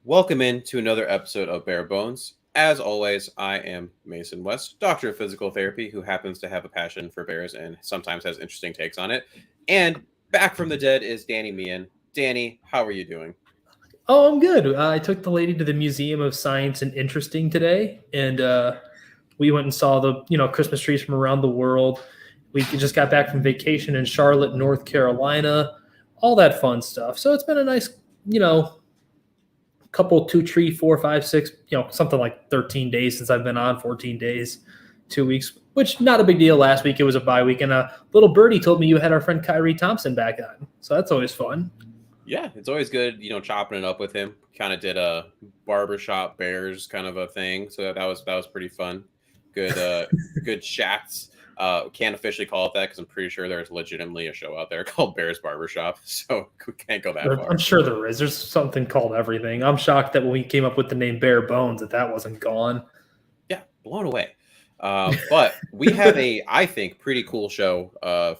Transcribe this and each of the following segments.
Welcome in to another episode of Bare Bones. As always, I am Mason West, doctor of physical therapy, who happens to have a passion for bears and sometimes has interesting takes on it. And back from the dead is Danny Meehan. Danny, how are you doing? Oh, I'm good. I took the lady to the Museum of Science and Interesting today, and we went and saw the Christmas trees from around the world. We just got back from vacation in Charlotte, North Carolina, all that fun stuff. So it's been a nice, couple, 2, 3, 4, 5, 6, something like 13 days since I've been on, 14 days, 2 weeks, which not a big deal. Last week it was a bye week, and a little birdie told me you had our friend Kyrie Thompson back on, so that's always fun. Yeah, it's always good, chopping it up with him. Kind of did a barbershop bears kind of a thing, so that was pretty fun. Good, good chats. Can't officially call it that because I'm pretty sure there's legitimately a show out there called Bears Barbershop, so we can't go that far. I'm sure there is. There's something called everything. I'm shocked that when we came up with the name Bare Bones, that wasn't gone. Yeah, blown away. But we have I think, pretty cool show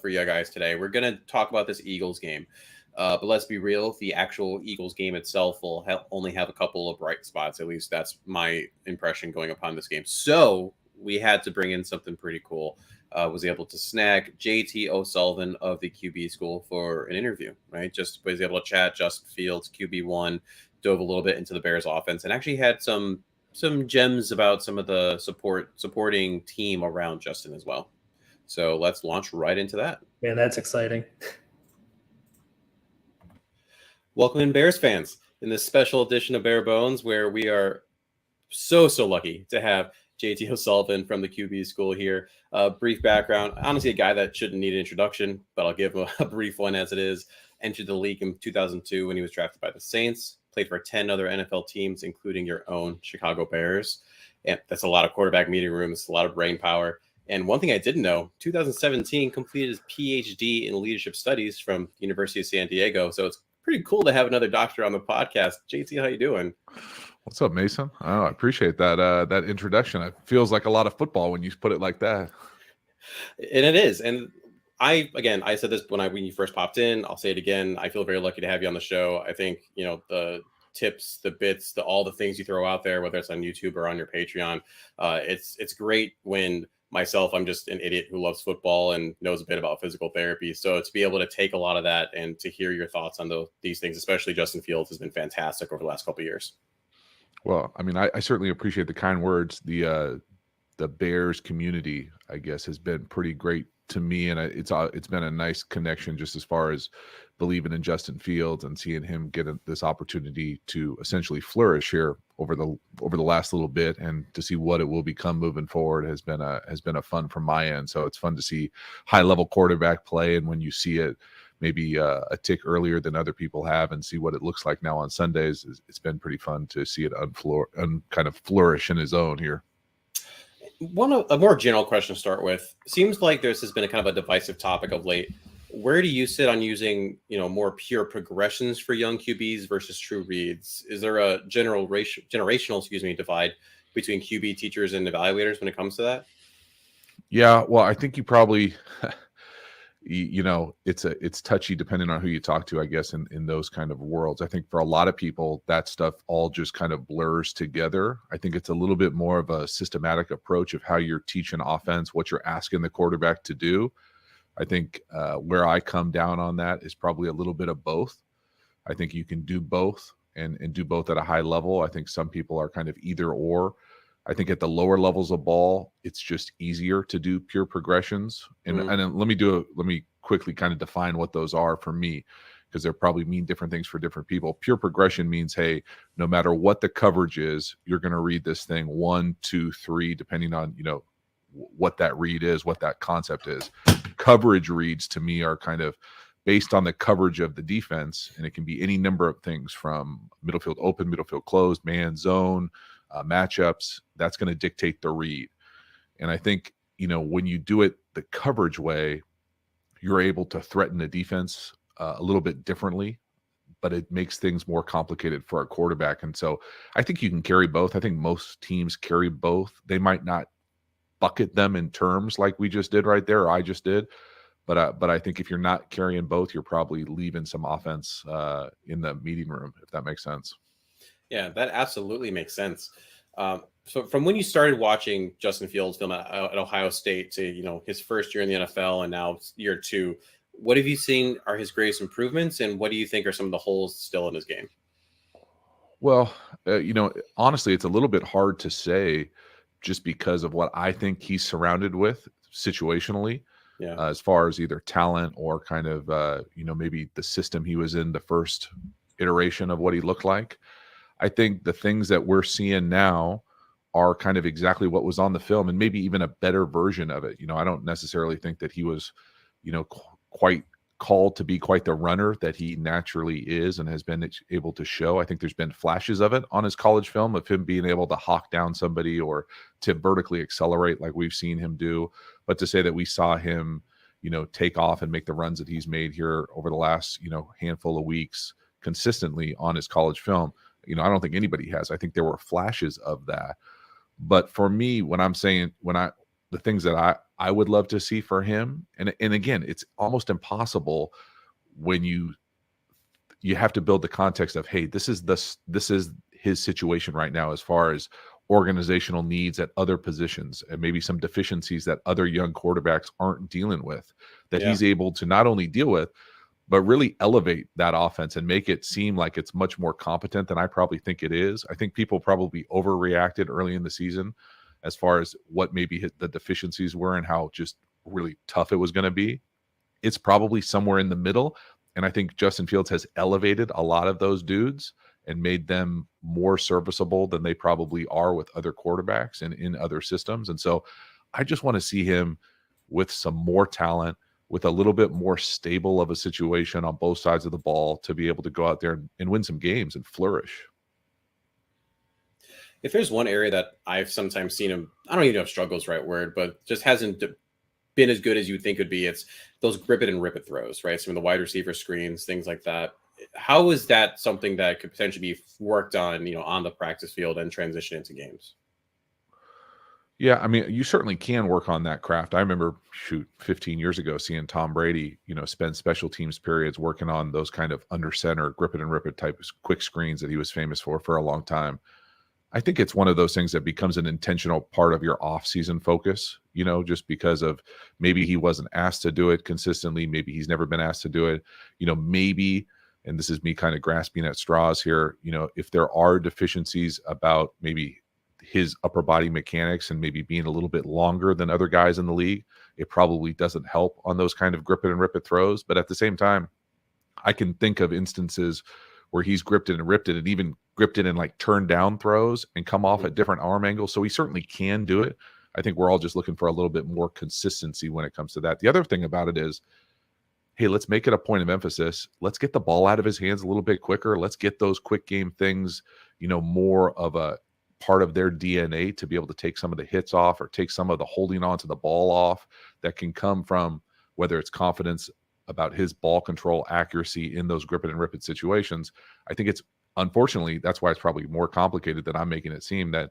for you guys today. We're going to talk about this Eagles game. But let's be real, the actual Eagles game itself will only have a couple of bright spots. At least that's my impression going upon this game. So we had to bring in something pretty cool. Was able to snag JT O'Sullivan of the QB school for an interview, right? Just was able to chat Justin Fields, QB1, dove a little bit into the Bears offense, and actually had some gems about some of the supporting team around Justin as well. So let's launch right into that. Man, that's exciting. Welcome in, Bears fans, in this special edition of Bare Bones, where we are so lucky to have JT O'Sullivan from the QB school here. Brief background, honestly, a guy that shouldn't need an introduction, but I'll give him a brief one as it is. Entered the league in 2002 when he was drafted by the Saints, played for 10 other NFL teams, including your own Chicago Bears. And that's a lot of quarterback meeting rooms, a lot of brain power. And one thing I didn't know, 2017 completed his PhD in leadership studies from University of San Diego. So it's pretty cool to have another doctor on the podcast. JT, how you doing? What's up, Mason? I appreciate that introduction. It feels like a lot of football when you put it like that. And it is. And I said this when you first popped in. I'll say it again. I feel very lucky to have you on the show. I think, the tips, the bits, all the things you throw out there, whether it's on YouTube or on your Patreon, it's great when myself, I'm just an idiot who loves football and knows a bit about physical therapy. So to be able to take a lot of that and to hear your thoughts on these things, especially Justin Fields, has been fantastic over the last couple of years. Well, I mean, I certainly appreciate the kind words. The Bears community, I guess, has been pretty great to me, and it's been a nice connection just as far as believing in Justin Fields and seeing him get this opportunity to essentially flourish here over the last little bit, and to see what it will become moving forward has been a fun from my end. So it's fun to see high level quarterback play, and when you see it maybe a tick earlier than other people have and see what it looks like now on Sundays, it's been pretty fun to see it kind of flourish in his own here. A more general question to start with. Seems like this has been a kind of a divisive topic of late. Where do you sit on using, more pure progressions for young QBs versus true reads? Is there a generational divide between QB teachers and evaluators when it comes to that? Yeah, well, I think you probably it's touchy depending on who you talk to, I guess, in those kind of worlds. I think for a lot of people, that stuff all just kind of blurs together. I think it's a little bit more of a systematic approach of how you're teaching offense, what you're asking the quarterback to do. I think where I come down on that is probably a little bit of both. I think you can do both and do both at a high level. I think some people are kind of either or. I think at the lower levels of ball, it's just easier to do pure progressions. And then let me quickly kind of define what those are for me, because they probably mean different things for different people. Pure progression means, hey, no matter what the coverage is, you're going to read this thing 1, 2, 3, depending on, what that read is, what that concept is. Coverage reads to me are kind of based on the coverage of the defense, and it can be any number of things from middle field open, middle field closed, man, zone, matchups. That's going to dictate the read. And I think, when you do it the coverage way, you're able to threaten the defense a little bit differently, but it makes things more complicated for a quarterback. And so I think you can carry both. I think most teams carry both. They might not bucket them in terms like we just did right there, or I just did. But I think if you're not carrying both, you're probably leaving some offense in the meeting room, if that makes sense. Yeah, that absolutely makes sense. So from when you started watching Justin Fields film at Ohio State to his first year in the NFL and now year two, what have you seen are his greatest improvements, and what do you think are some of the holes still in his game? Well, honestly, it's a little bit hard to say just because of what I think he's surrounded with situationally, Yeah, as far as either talent or kind of, maybe the system he was in the first iteration of what he looked like. I think the things that we're seeing now are kind of exactly what was on the film and maybe even a better version of it. I don't necessarily think that he was, quite called to be quite the runner that he naturally is and has been able to show. I think there's been flashes of it on his college film of him being able to hawk down somebody or to vertically accelerate like we've seen him do. But to say that we saw him, take off and make the runs that he's made here over the last, handful of weeks consistently on his college film, I don't think anybody has. I think there were flashes of that. But for me, when I'm saying the things that I would love to see for him, and again, it's almost impossible when you have to build the context of, hey, this is his situation right now as far as organizational needs at other positions and maybe some deficiencies that other young quarterbacks aren't dealing with, that yeah. he's able to not only deal with, but really elevate that offense and make it seem like it's much more competent than I probably think it is. I think people probably overreacted early in the season as far as what maybe the deficiencies were and how just really tough it was going to be. It's probably somewhere in the middle. And I think Justin Fields has elevated a lot of those dudes and made them more serviceable than they probably are with other quarterbacks and in other systems. And so I just want to see him with some more talent, with a little bit more stable of a situation on both sides of the ball to be able to go out there and win some games and flourish. If there's one area that I've sometimes seen him, I don't even know if struggles right word, but just hasn't been as good as you would think it would be. It's those grip it and rip it throws, right? Some of the wide receiver screens, things like that. How is that something that could potentially be worked on, on the practice field and transition into games? Yeah, I mean, you certainly can work on that craft. I remember, 15 years ago, seeing Tom Brady, spend special teams periods working on those kind of under center, grip it and rip it type of quick screens that he was famous for a long time. I think it's one of those things that becomes an intentional part of your off-season focus, just because of maybe he wasn't asked to do it consistently. Maybe he's never been asked to do it. Maybe, and this is me kind of grasping at straws here, if there are deficiencies about maybe his upper body mechanics and maybe being a little bit longer than other guys in the league, it probably doesn't help on those kind of grip it and rip it throws. But at the same time, I can think of instances where he's gripped it and ripped it and even gripped it and like turned down throws and come off at different arm angles. So he certainly can do it. I think we're all just looking for a little bit more consistency when it comes to that. The other thing about it is, hey, let's make it a point of emphasis. Let's get the ball out of his hands a little bit quicker. Let's get those quick game things, more of a part of their DNA to be able to take some of the hits off or take some of the holding on to the ball off that can come from whether it's confidence about his ball control accuracy in those grip it and rip it situations. I think it's, unfortunately, that's why it's probably more complicated than I'm making it seem, that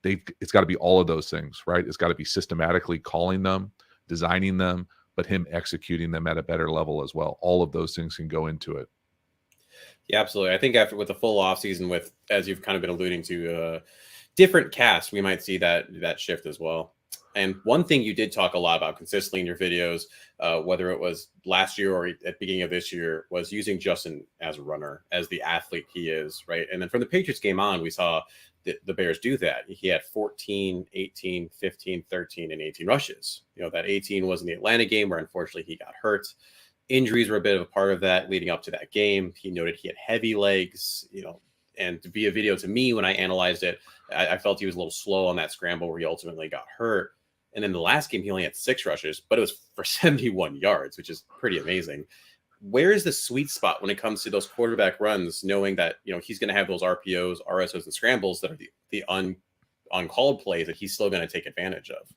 it's got to be all of those things, right? It's got to be systematically calling them, designing them, but him executing them at a better level as well. All of those things can go into it. Yeah, absolutely. I think after with the full off season, with as you've kind of been alluding to, different casts, we might see that shift as well. And one thing you did talk a lot about consistently in your videos, whether it was last year or at the beginning of this year, was using Justin as a runner, as the athlete he is, right? And then from the Patriots game on, we saw the Bears do that. He had 14, 18, 15, 13, and 18 rushes. That 18 was in the Atlanta game where unfortunately he got hurt. Injuries were a bit of a part of that leading up to that game. He noted he had heavy legs, and via video to me, when I analyzed it, I felt he was a little slow on that scramble where he ultimately got hurt. And in the last game, he only had 6 rushes, but it was for 71 yards, which is pretty amazing. Where is the sweet spot when it comes to those quarterback runs, knowing that, he's going to have those RPOs, RSOs, and scrambles that are the uncalled plays that he's still going to take advantage of?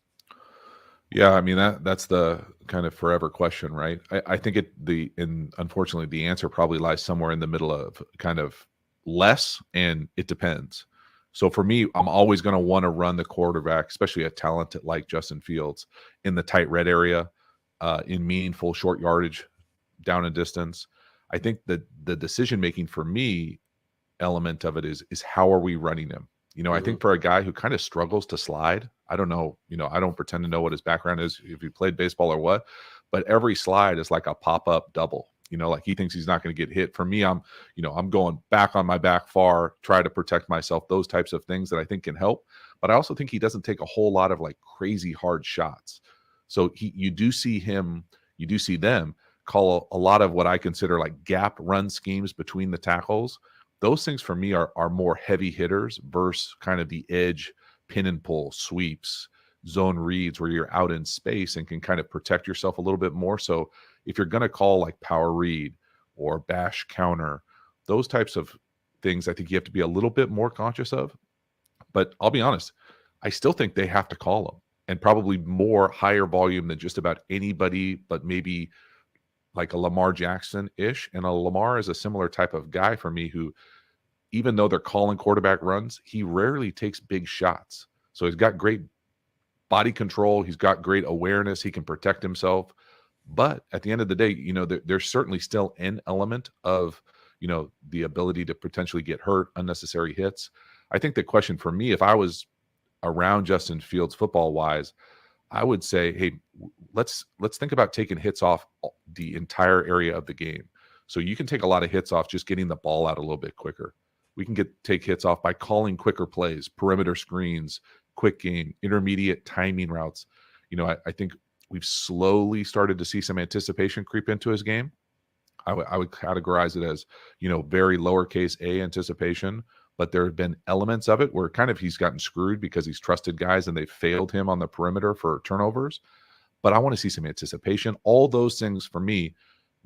Yeah, I mean that's the kind of forever question, right? I think unfortunately the answer probably lies somewhere in the middle of kind of less, and it depends. So for me, I'm always going to want to run the quarterback, especially a talented like Justin Fields, in the tight red area, in meaningful short yardage, down and distance. I think that the decision making for me element of it is how are we running him? I think for a guy who kind of struggles to slide, I don't know, I don't pretend to know what his background is, if he played baseball or what, but every slide is like a pop-up double. Like he thinks he's not going to get hit. For me, I'm going back on my back far, try to protect myself, those types of things that I think can help. But I also think he doesn't take a whole lot of like crazy hard shots. So you do see them call a lot of what I consider like gap run schemes between the tackles. Those things for me are more heavy hitters versus kind of the edge pin and pull sweeps, zone reads where you're out in space and can kind of protect yourself a little bit more. So if you're going to call like power read or bash counter, those types of things, I think you have to be a little bit more conscious of. But I'll be honest, I still think they have to call them, and probably more higher volume than just about anybody, but maybe like a Lamar Jackson-ish. And a Lamar is a similar type of guy for me who, even though they're calling quarterback runs, he rarely takes big shots. So he's got great body control. He's got great awareness. He can protect himself. But at the end of the day, there's certainly still an element of, the ability to potentially get hurt, unnecessary hits. I think the question for me, if I was around Justin Fields football-wise, I would say, hey, let's think about taking hits off the entire area of the game. So you can take a lot of hits off just getting the ball out a little bit quicker. We can take hits off by calling quicker plays, perimeter screens, quick game, intermediate timing routes. I think we've slowly started to see some anticipation creep into his game. I would categorize it as, very lowercase a anticipation, but there have been elements of it where kind of he's gotten screwed because he's trusted guys and they've failed him on the perimeter for turnovers. But I want to see some anticipation. All those things for me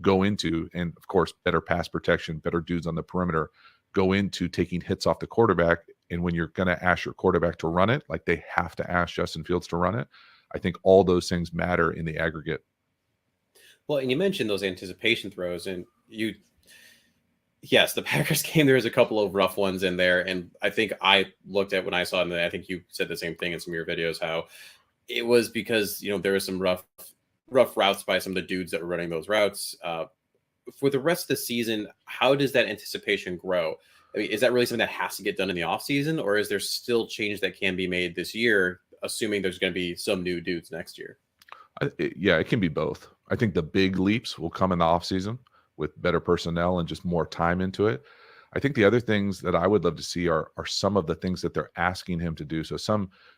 go into, and of course, better pass protection, better dudes on the perimeter, go into taking hits off the quarterback. And when you're going to ask your quarterback to run it, like they have to ask Justin Fields to run it, I think all those things matter in the aggregate. Well, and you mentioned those anticipation throws, and yes, the Packers game, there was a couple of rough ones in there. And I think I looked at when I saw it, and I think you said the same thing in some of your videos, how it was because, there was some rough routes by some of the dudes that were running those routes. For the rest of the season, how does that anticipation grow? I mean, is that really something that has to get done in the offseason, or is there still change that can be made this year, assuming there's going to be some new dudes next year? Yeah, it can be both. I think the big leaps will come in the offseason with better personnel and just more time into it. I think the other things that I would love to see are some of the things that they're asking him to do. So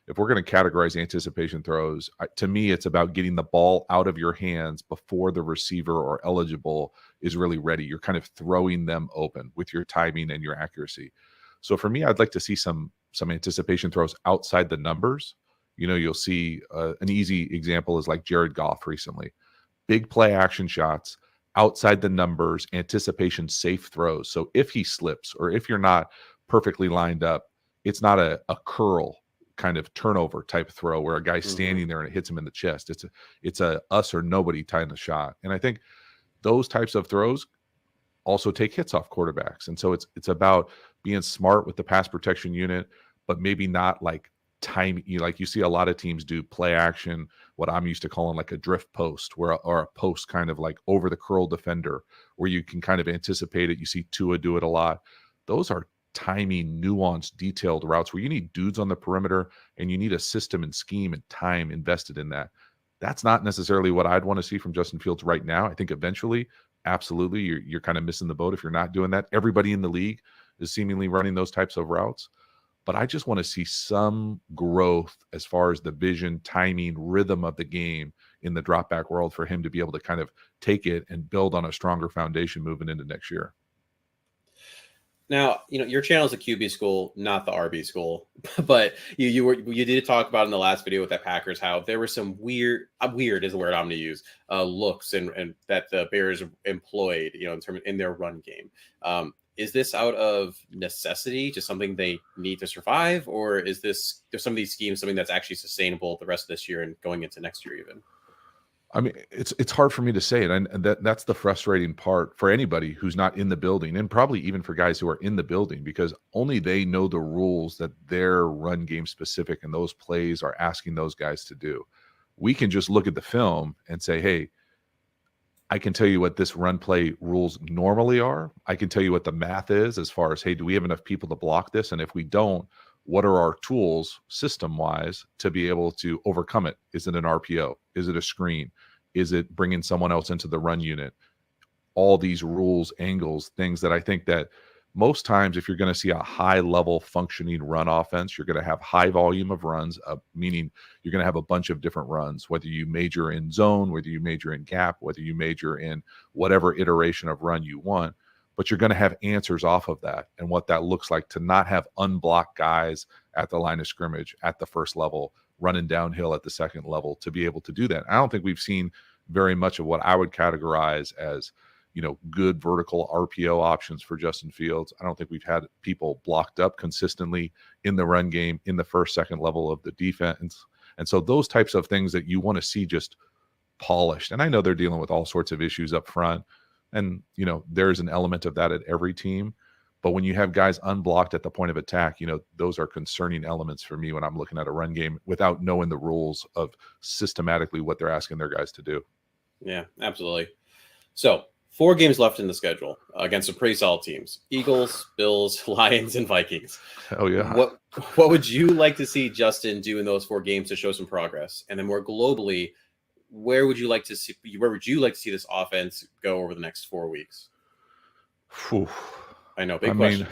if we're going to categorize anticipation throws, to me, it's about getting the ball out of your hands before the receiver or eligible is really ready. You're kind of throwing them open with your timing and your accuracy. So for me, I'd like to see some anticipation throws outside the numbers. You'll see an easy example is like Jared Goff recently. Big play action shots, outside the numbers, anticipation safe throws. So if he slips or if you're not perfectly lined up, it's not a curl kind of turnover type throw where a guy's standing there and it hits him in the chest. It's a us or nobody kind of shot. And I think those types of throws also take hits off quarterbacks. And so it's about being smart with the pass protection unit, but maybe not like time. Like you see a lot of teams do play action, what I'm used to calling like a drift post, or a post kind of like over the curl defender, where you can kind of anticipate it. You see Tua do it a lot. Those are timing, nuanced, detailed routes where you need dudes on the perimeter and you need a system and scheme and time invested in that. That's not necessarily what I'd want to see from Justin Fields right now. I think eventually, absolutely, you're kind of missing the boat if you're not doing that. Everybody in the league is seemingly running those types of routes. But I just want to see some growth as far as the vision, timing, rhythm of the game in the drop back world for him to be able to kind of take it and build on a stronger foundation moving into next year. Now, your channel is a QB school, not the RB school, but you did talk about in the last video with that Packers how there were some weird is the word I'm going to use, looks and that the Bears employed, in their run game. Is this out of necessity, just something they need to survive, or is there's some of these schemes something that's actually sustainable the rest of this year and going into next year even? I mean, it's hard for me to say it, and that's the frustrating part for anybody who's not in the building, and probably even for guys who are in the building, because only they know the rules that their run game specific and those plays are asking those guys to do. We can just look at the film and say, hey, I can tell you what this run play rules normally are. I can tell you what the math is as far as, hey, do we have enough people to block this? And if we don't, what are our tools system wise to be able to overcome it? Is it an RPO? Is it a screen? Is it bringing someone else into the run unit? All these rules, angles, things that I think that most times if you're going to see a high level functioning run offense, you're going to have high volume of runs, meaning you're going to have a bunch of different runs, whether you major in zone, whether you major in gap, whether you major in whatever iteration of run you want, but you're going to have answers off of that and what that looks like to not have unblocked guys at the line of scrimmage at the first level, running downhill at the second level to be able to do that. I don't think we've seen very much of what I would categorize as, good vertical RPO options for Justin Fields. I don't think we've had people blocked up consistently in the run game in the first, second level of the defense. And so those types of things that you want to see just polished. And I know they're dealing with all sorts of issues up front. And, there's an element of that at every team. But when you have guys unblocked at the point of attack, those are concerning elements for me when I'm looking at a run game without knowing the rules of systematically what they're asking their guys to do. Yeah, absolutely. So 4 games left in the schedule against some pretty solid teams: Eagles, Bills, Lions, and Vikings. Oh yeah. What would you like to see Justin do in those 4 games to show some progress? And then more globally, where would you like to see this offense go over the next 4 weeks? Whew. I know, big question.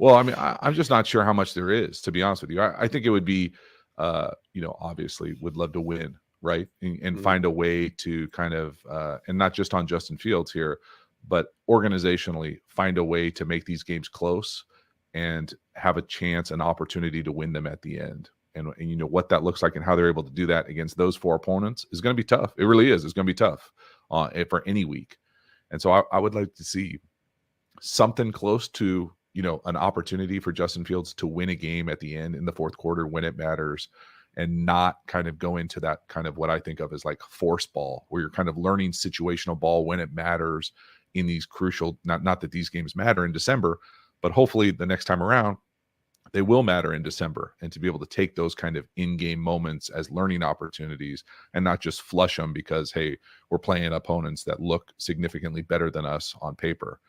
I'm just not sure how much there is, to be honest with you. I think it would be, obviously would love to win, right? And find a way to kind of, and not just on Justin Fields here, but organizationally find a way to make these games close and have a chance, an opportunity to win them at the end. And what that looks like and how they're able to do that against those 4 opponents is going to be tough. It really is. It's going to be tough for any week. And so I would like to see something close to, an opportunity for Justin Fields to win a game at the end in the fourth quarter when it matters, and not kind of go into that kind of what I think of as like force ball, where you're kind of learning situational ball when it matters in these crucial, not that these games matter in December, but hopefully the next time around, they will matter in December, and to be able to take those kind of in-game moments as learning opportunities and not just flush them because, hey, we're playing opponents that look significantly better than us on paper.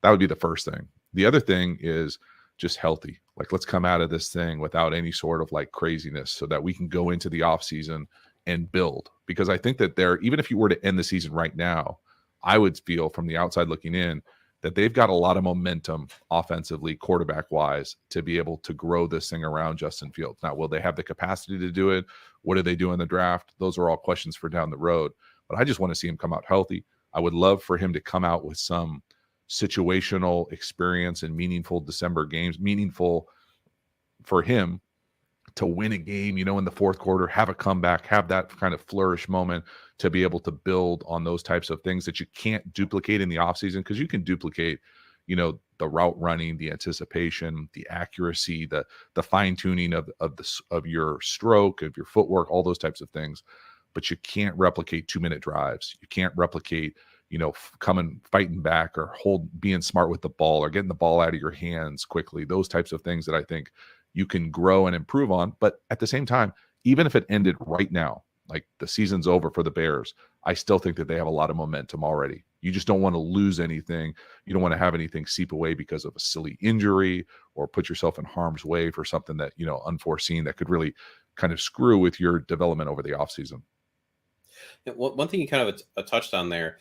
That would be the first thing. The other thing is just healthy. Like, let's come out of this thing without any sort of like craziness so that we can go into the off season and build. Because I think that even if you were to end the season right now, I would feel from the outside looking in that they've got a lot of momentum offensively, quarterback wise, to be able to grow this thing around Justin Fields. Now, will they have the capacity to do it? What do they do in the draft? Those are all questions for down the road. But I just want to see him come out healthy. I would love for him to come out with some situational experience in meaningful December games, meaningful for him to win a game, in the fourth quarter, have a comeback, have that kind of flourish moment to be able to build on those types of things that you can't duplicate in the offseason, because you can duplicate, the route running, the anticipation, the accuracy, the fine-tuning of your stroke, of your footwork, all those types of things. But you can't replicate 2-minute drives. You can't replicate coming, fighting back, or being smart with the ball, or getting the ball out of your hands quickly. Those types of things that I think you can grow and improve on. But at the same time, even if it ended right now, like the season's over for the Bears, I still think that they have a lot of momentum already. You just don't want to lose anything. You don't want to have anything seep away because of a silly injury or put yourself in harm's way for something that, unforeseen, that could really kind of screw with your development over the offseason. One thing you kind of touched on there,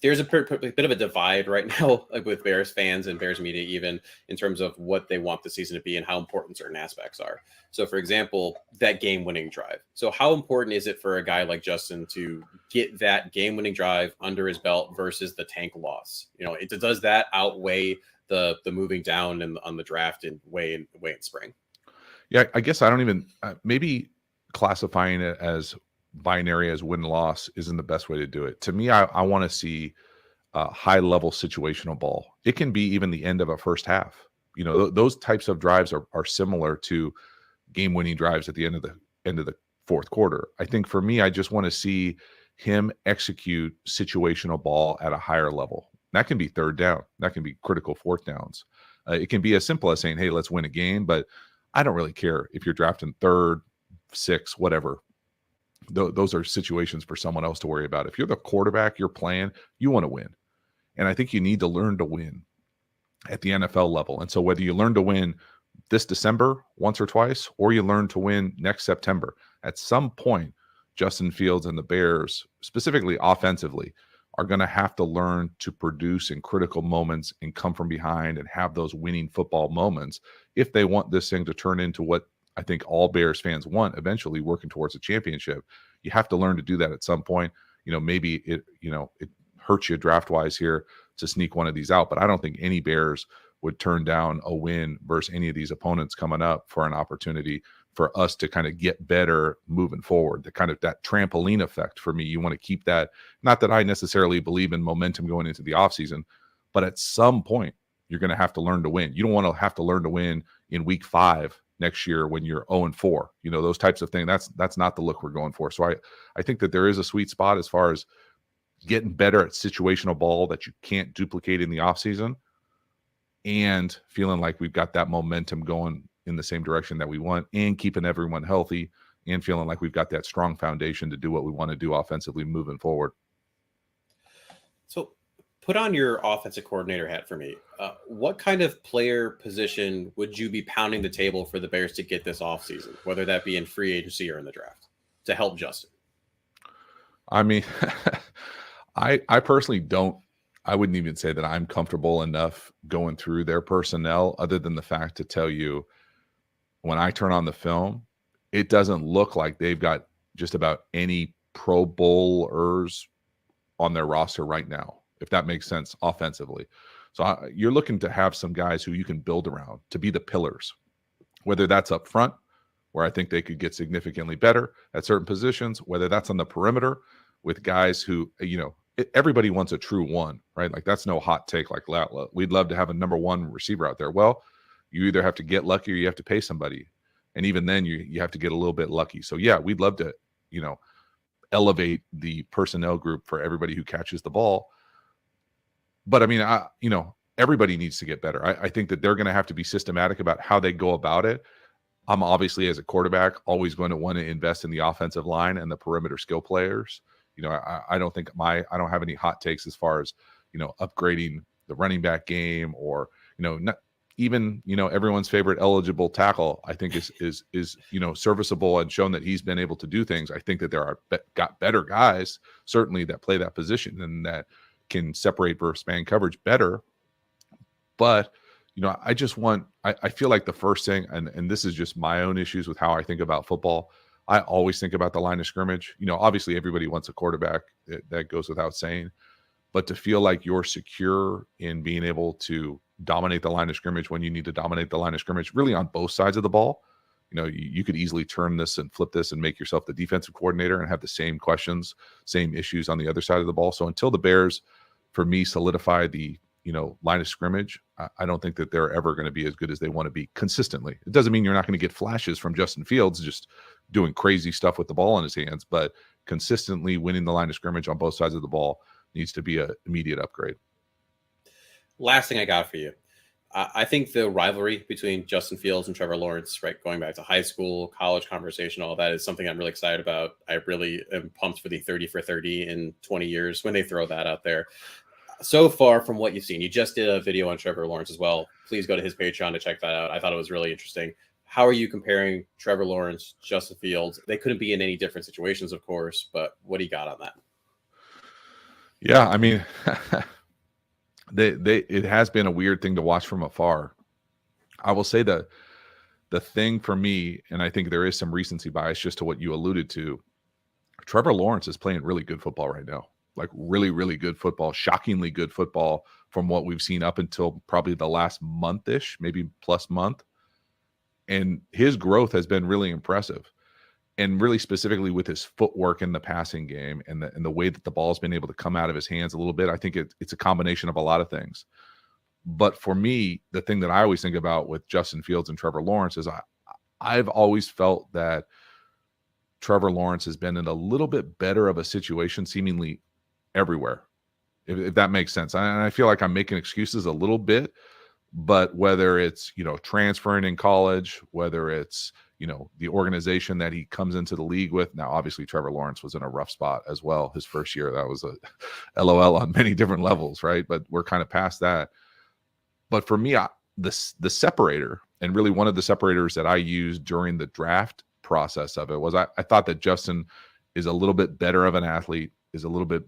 there's a bit of a divide right now, like with Bears fans and Bears media, even in terms of what they want the season to be and how important certain aspects are. So, for example, that game-winning drive. So how important is it for a guy like Justin to get that game-winning drive under his belt versus the tank loss? Does that outweigh the moving down and on the draft and way in spring? Yeah, I guess I don't even maybe classifying it as binary as win-loss isn't the best way to do it. To me, I want to see high-level situational ball. It can be even the end of a first half. Those types of drives are similar to game-winning drives at the end of the fourth quarter. I think for me, I just want to see him execute situational ball at a higher level. That can be third down. That can be critical fourth downs. It can be as simple as saying, hey, let's win a game, but I don't really care if you're drafting third, sixth, whatever. those are situations for someone else to worry about. If you're the quarterback, you're playing, you want to win. And I think you need to learn to win at the NFL level. And so whether you learn to win this December once or twice, or you learn to win next September, at some point, Justin Fields and the Bears, specifically offensively, are going to have to learn to produce in critical moments and come from behind and have those winning football moments if they want this thing to turn into what I think all Bears fans want, eventually working towards a championship. You have to learn to do that at some point. Maybe it hurts you draft-wise here to sneak one of these out, but I don't think any Bears would turn down a win versus any of these opponents coming up for an opportunity for us to kind of get better moving forward. The kind of that trampoline effect for me, you want to keep that. Not that I necessarily believe in momentum going into the offseason, but at some point you're going to have to learn to win. You don't want to have to learn to win in week 5 next year when you're 0-4. Those types of things. That's not the look we're going for. So I think that there is a sweet spot as far as getting better at situational ball that you can't duplicate in the offseason, and feeling like we've got that momentum going in the same direction that we want, and keeping everyone healthy, and feeling like we've got that strong foundation to do what we want to do offensively moving forward. So put on your offensive coordinator hat for me. What kind of player position would you be pounding the table for the Bears to get this offseason, whether that be in free agency or in the draft, to help Justin? I mean, I personally I wouldn't even say that I'm comfortable enough going through their personnel, other than the fact to tell you, when I turn on the film, it doesn't look like they've got just about any Pro Bowlers on their roster right now, if that makes sense offensively. So you're looking to have some guys who you can build around to be the pillars, whether that's up front, where I think they could get significantly better at certain positions, whether that's on the perimeter with guys who, everybody wants a true one, right? Like, that's no hot take. Like, we'd love to have a number 1 receiver out there. Well, you either have to get lucky or you have to pay somebody. And even then you have to get a little bit lucky. So yeah, we'd love to, elevate the personnel group for everybody who catches the ball. But I mean, everybody needs to get better. I think that they're going to have to be systematic about how they go about it. I'm obviously, as a quarterback, always going to want to invest in the offensive line and the perimeter skill players. I don't think I don't have any hot takes as far as, upgrading the running back game, or, not even, everyone's favorite eligible tackle, I think is serviceable and shown that he's been able to do things. I think that there are got better guys, certainly, that play that position and that can separate versus man coverage better. But, I just I feel like the first thing, and this is just my own issues with how I think about football, I always think about the line of scrimmage. Obviously everybody wants a quarterback, that goes without saying, but to feel like you're secure in being able to dominate the line of scrimmage when you need to dominate the line of scrimmage, really on both sides of the ball. You could easily turn this and flip this and make yourself the defensive coordinator and have the same questions, same issues on the other side of the ball. So until the Bears, for me, solidify the line of scrimmage, I don't think that they're ever going to be as good as they want to be consistently. It doesn't mean you're not going to get flashes from Justin Fields just doing crazy stuff with the ball in his hands, but consistently winning the line of scrimmage on both sides of the ball needs to be an immediate upgrade. Last thing I got for you. I think the rivalry between Justin Fields and Trevor Lawrence, right, going back to high school, college conversation, all that, is something I'm really excited about. I really am pumped for the 30 for 30 in 20 years when they throw that out there. So far, from what you've seen, you just did a video on Trevor Lawrence as well. Please go to his Patreon to check that out. I thought it was really interesting. How are you comparing Trevor Lawrence, Justin Fields? They couldn't be in any different situations, of course, but what do you got on that? Yeah, I mean, it has been a weird thing to watch from afar. I will say that the thing for me, and I think there is some recency bias just to what you alluded to, Trevor Lawrence is playing really good football right now. Like, really, really good football, shockingly good football from what we've seen up until probably the last month-ish, maybe plus month. And his growth has been really impressive. And really specifically with his footwork in the passing game and the way that the ball's been able to come out of his hands a little bit. I think it's a combination of a lot of things. But for me, the thing that I always think about with Justin Fields and Trevor Lawrence is I've always felt that Trevor Lawrence has been in a little bit better of a situation seemingly everywhere, if that makes sense. And I feel like I'm making excuses a little bit, but whether it's, transferring in college, whether it's, the organization that he comes into the league with. Now, obviously, Trevor Lawrence was in a rough spot as well. His first year, that was a LOL on many different levels, right? But we're kind of past that. But for me, the separator, and really one of the separators that I used during the draft process of it, was I thought that Justin is a little bit better of an athlete, is a little bit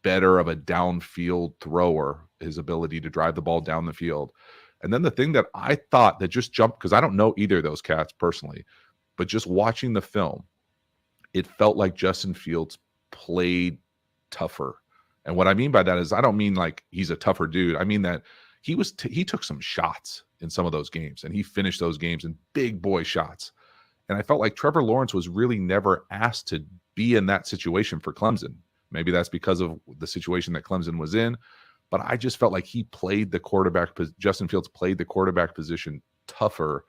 better of a downfield thrower, his ability to drive the ball down the field. And then the thing that I thought that just jumped, because I don't know either of those cats personally, but just watching the film, it felt like Justin Fields played tougher. And what I mean by that is I don't mean like he's a tougher dude. I mean that he took some shots in some of those games, and he finished those games in big boy shots. And I felt like Trevor Lawrence was really never asked to be in that situation for Clemson. Maybe that's because of the situation that Clemson was in. But I just felt like Justin Fields played the quarterback position tougher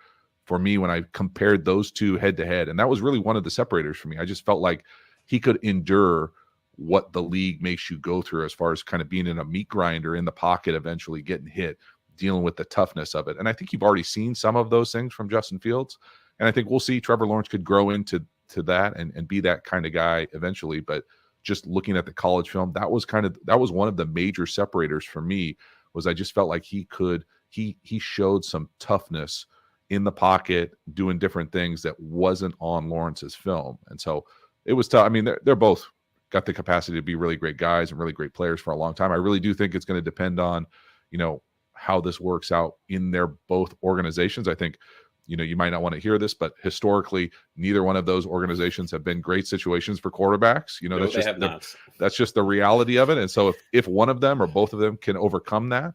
for me when I compared those two head to head. And that was really one of the separators for me. I just felt like he could endure what the league makes you go through as far as kind of being in a meat grinder in the pocket, eventually getting hit, dealing with the toughness of it. And I think you've already seen some of those things from Justin Fields. And I think we'll see Trevor Lawrence could grow into that and be that kind of guy eventually. But just looking at the college film, that was one of the major separators for me. Was I just felt like he showed some toughness in the pocket, doing different things that wasn't on Lawrence's film. And so it was tough. I mean, they're both got the capacity to be really great guys and really great players for a long time. I really do think it's going to depend on, how this works out in their both organizations. I think, you might not want to hear this, but historically, neither one of those organizations have been great situations for quarterbacks. No, that's just the reality of it. And so if one of them or both of them can overcome that,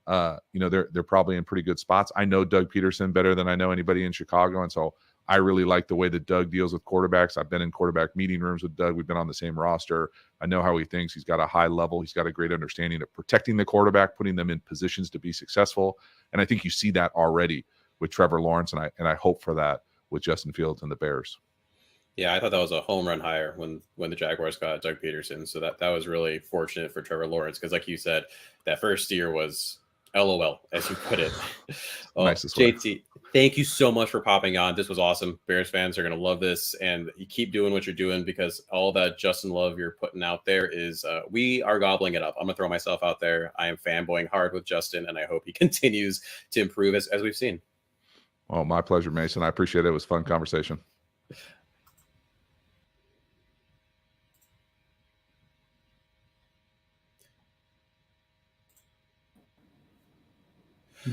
they're probably in pretty good spots. I know Doug Peterson better than I know anybody in Chicago. And so I really like the way that Doug deals with quarterbacks. I've been in quarterback meeting rooms with Doug. We've been on the same roster. I know how he thinks. He's got a high level. He's got a great understanding of protecting the quarterback, putting them in positions to be successful. And I think you see that already with Trevor Lawrence. And I hope for that with Justin Fields and the Bears. Yeah, I thought that was a home run hire when the Jaguars got Doug Peterson. So that was really fortunate for Trevor Lawrence, because like you said, that first year was LOL, as you put it. Nice. JT, thank you so much for popping on. This was awesome. Bears fans are going to love this, and you keep doing what you're doing, because all that Justin love you're putting out there is we are gobbling it up. I'm going to throw myself out there. I am fanboying hard with Justin, and I hope he continues to improve as we've seen. Well, my pleasure, Mason. I appreciate it. It was a fun conversation.